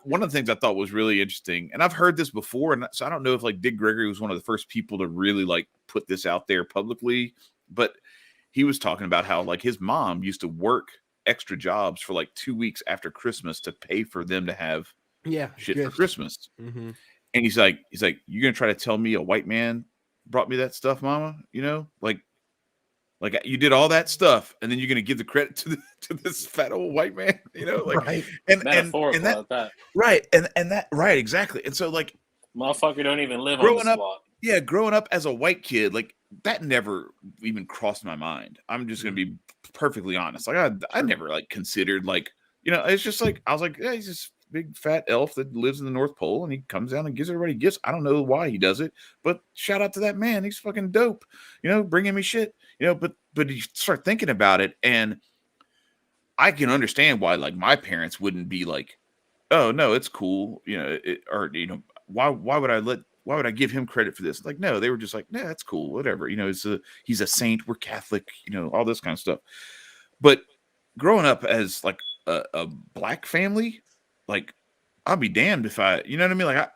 One of the things I thought was really interesting, and I've heard this before, and so I don't know if like Dick Gregory was one of the first people to really like put this out there publicly, but he was talking about how like his mom used to work extra jobs for like 2 weeks after Christmas to pay for them to have shit for Christmas. And he's like, you're gonna try to tell me a white man brought me that stuff, mama? Like you did all that stuff, and then you're gonna give the credit to this fat old white man, right? And that. Right, and that right, exactly. And so like, motherfucker don't even live on the spot. Yeah, growing up as a white kid, like that never even crossed my mind. I'm just gonna be perfectly honest. Like I never like considered like it's just like I was like, yeah, he's this big fat elf that lives in the North Pole, and he comes down and gives everybody gifts. I don't know why he does it, but shout out to that man. He's fucking dope. Bringing me shit. But you start thinking about it, and I can understand why like my parents wouldn't be like, oh no, it's cool, why would I give him credit for this? Like, no, they were just like, nah, that's cool, whatever. He's a saint, we're Catholic, all this kind of stuff. But growing up as like a black family, like I'll be damned if I, you know what I mean? Like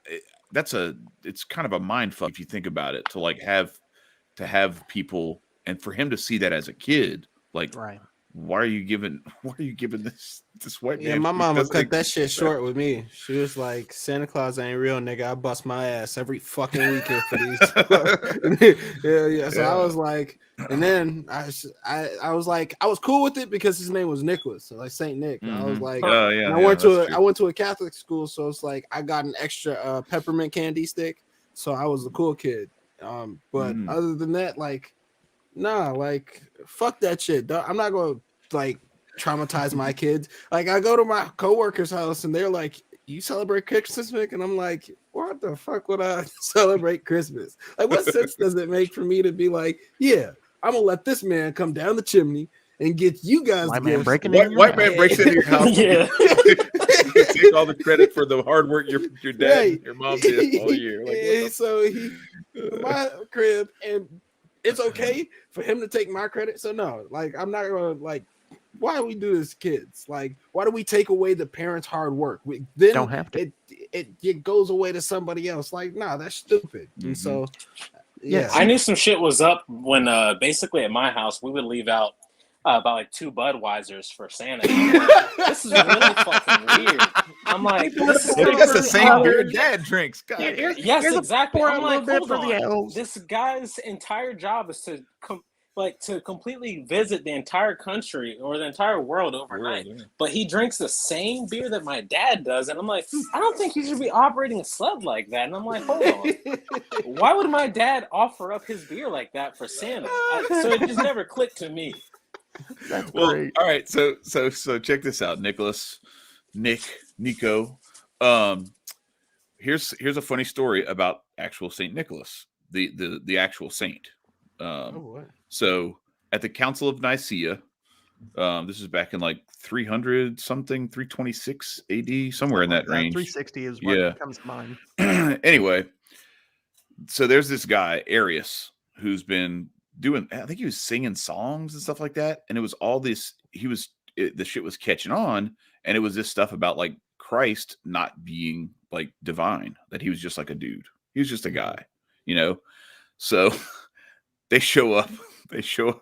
it's kind of a mind fuck if you think about it, to have people. And for him to see that as a kid, like, right. Why are you giving this white man? Yeah, my mama cut that shit short with me. She was like, Santa Claus ain't real, nigga. I bust my ass every fucking weekend for these. yeah. So I was like, and then I was like, I was cool with it because his name was Nicholas, so like Saint Nick. I was like, I went to a Catholic school, so it's like I got an extra peppermint candy stick, so I was a cool kid. But other than that, like. Nah, like fuck that shit. I'm not gonna like traumatize my kids. Like I go to my coworker's house and they're like, "You celebrate Christmas, Mick?" And I'm like, "What? why the fuck would I celebrate Christmas? Like, what sense does it make for me to be like, yeah, I'm gonna let this man come down the chimney and get you guys White gifts. man breaking in your White house. man breaks into your house. Yeah. You take all the credit for the hard work your dad Right. and your mom did all year. Like, what the So he my crib, and it's okay for him to take my credit. So no, like I'm not gonna like. Why do we do this, kids? Like, why do we take away the parents' hard work? Then Don't have to. It goes away to somebody else. Like, nah, that's stupid. And so, yeah, Yes. I knew some shit was up when basically at my house we would leave out about like 2 Budweisers for Santa. I'm like, this is really fucking weird. I'm like, this is That's the for same other- beer dad drinks. God. Yes, Here's a exactly. pour I'm a little like, bit hold for the on. elves. This guy's entire job is to to completely visit the entire country or the entire world overnight. But he drinks the same beer that my dad does, and I'm like, I don't think he should be operating a sled like that. And I'm like, hold on, why would my dad offer up his beer like that for Santa? So it just never clicked to me. That's Well, great. all right. So check this out, Nicco. Here's a funny story about actual Saint Nicholas, the actual saint. So at the Council of Nicaea, this is back in like 300 something, 326 AD, somewhere in that range. 360 is what comes to mind. Anyway, so there's this guy Arius who's been doing. I think he was singing songs and stuff like that, and it was all this. The shit was catching on, and it was this stuff about like Christ not being like divine, that he was just like a dude. He was just a guy, you know. So they show up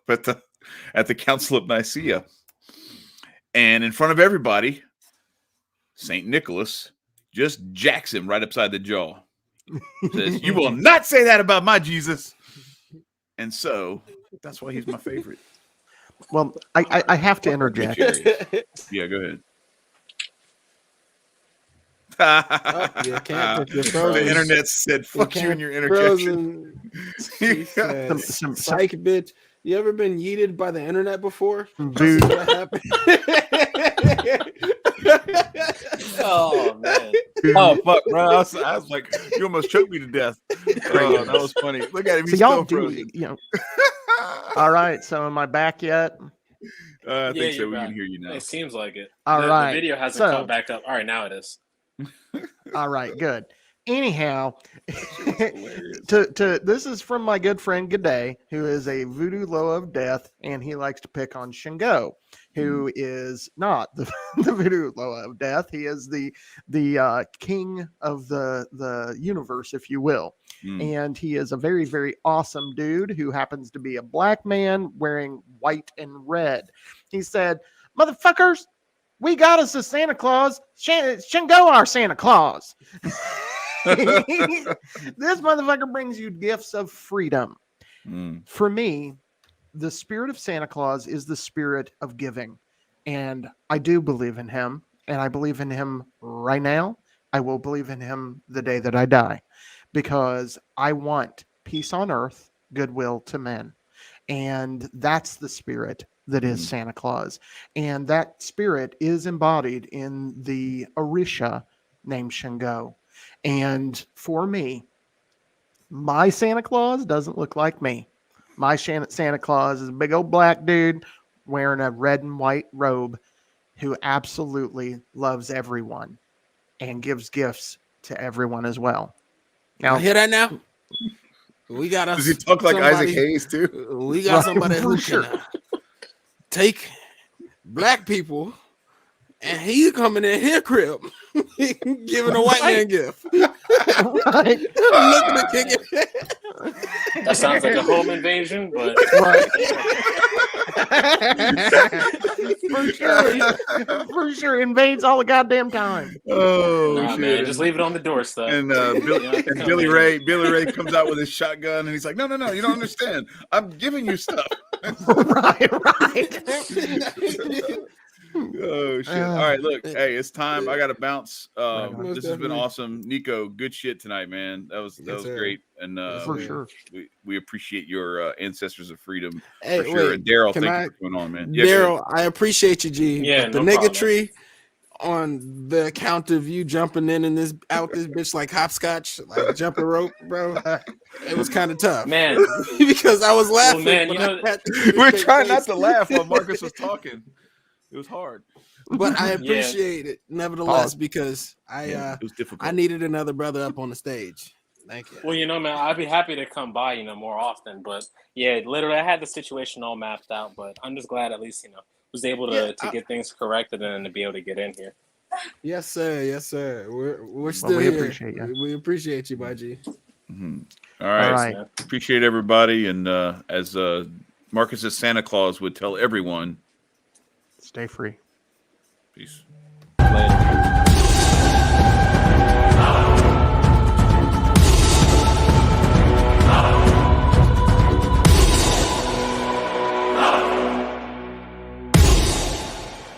at the Council of Nicaea, and in front of everybody, Saint Nicholas just jacks him right upside the jaw. Says, "You will not say that about my Jesus." And so that's why he's my favorite. Well, I have to interject. Yeah, go ahead. you can't. The internet said, "Fuck you and your interjection." Some Psych, bitch. You ever been yeeted by the internet before? Dude. What happened? Oh man. Oh fuck, bro! I was like, you almost choked me to death. Oh, that was funny. Look at him. So He's y'all still do, frozen. you know. All right. So am I back yet? I think so. you're We back. can hear you now. It seems like it. All the right. video hasn't So- come back up. All right, now it is. All right. Good. Anyhow, Hilarious. this is from my good friend G'day, who is a voodoo low of death, and he likes to pick on Shingo, who is not the voodoo low of death. He is the king of the universe, if you will. And he is a very, very awesome dude who happens to be a black man wearing white and red. He said, "Motherfuckers, we got us a Santa Claus. Shingo our Santa Claus." This motherfucker brings you gifts of freedom. For me, the spirit of Santa Claus is the spirit of giving. And I do believe in him. And I believe in him right now. I will believe in him the day that I die. Because I want peace on earth, goodwill to men. And that's the spirit that is Santa Claus. And that spirit is embodied in the Orisha named Shingo. And for me, my Santa Claus doesn't look like me. My Santa Claus is a big old black dude wearing a red and white robe who absolutely loves everyone and gives gifts to everyone as well. Now, hear that now? We got us. Does he talk like somebody- Isaac Hayes too? We got somebody For who sure. can take black people, and he's coming in here crib, giving a white man gift. Right. Looking to kick it. That sounds like a home invasion, but For sure, invades all the goddamn time. Oh nah, shit! man, just leave it on the doorstep. And, Billy Ray comes out with his shotgun, and he's like, "No, you don't understand. I'm giving you stuff." Right. Oh shit! All right, look, hey, it's time. I got to bounce. on. This has been awesome, Nicco. Good shit tonight, man. That was Yes, sir. great, and For sure. we appreciate your ancestors of freedom Hey, for sure. And Daryl, can thank I- you for coming on, man. Yeah, go ahead. Daryl, I appreciate you, G. Yeah, but the no nigga problem. tree on the account of you jumping in this out this bitch like hopscotch, like jumping rope, bro. It was kind of tough, Man. because I was laughing. man, but you I know- had to keep a We're straight trying not face. to laugh while Marcus was talking. It was hard. But I appreciate it nevertheless, because Yeah, it was difficult. I needed another brother up on the stage. Thank you. Well, man, I'd be happy to come by, more often. But yeah, literally, I had the situation all mapped out. But I'm just glad at least, was able to get things corrected and to be able to get in here. Yes, sir. Yes, sir. We're still we here. appreciate you. We appreciate you, my G. Mm-hmm. All right. Appreciate everybody. And as Marcus's Santa Claus would tell everyone, stay free. Peace.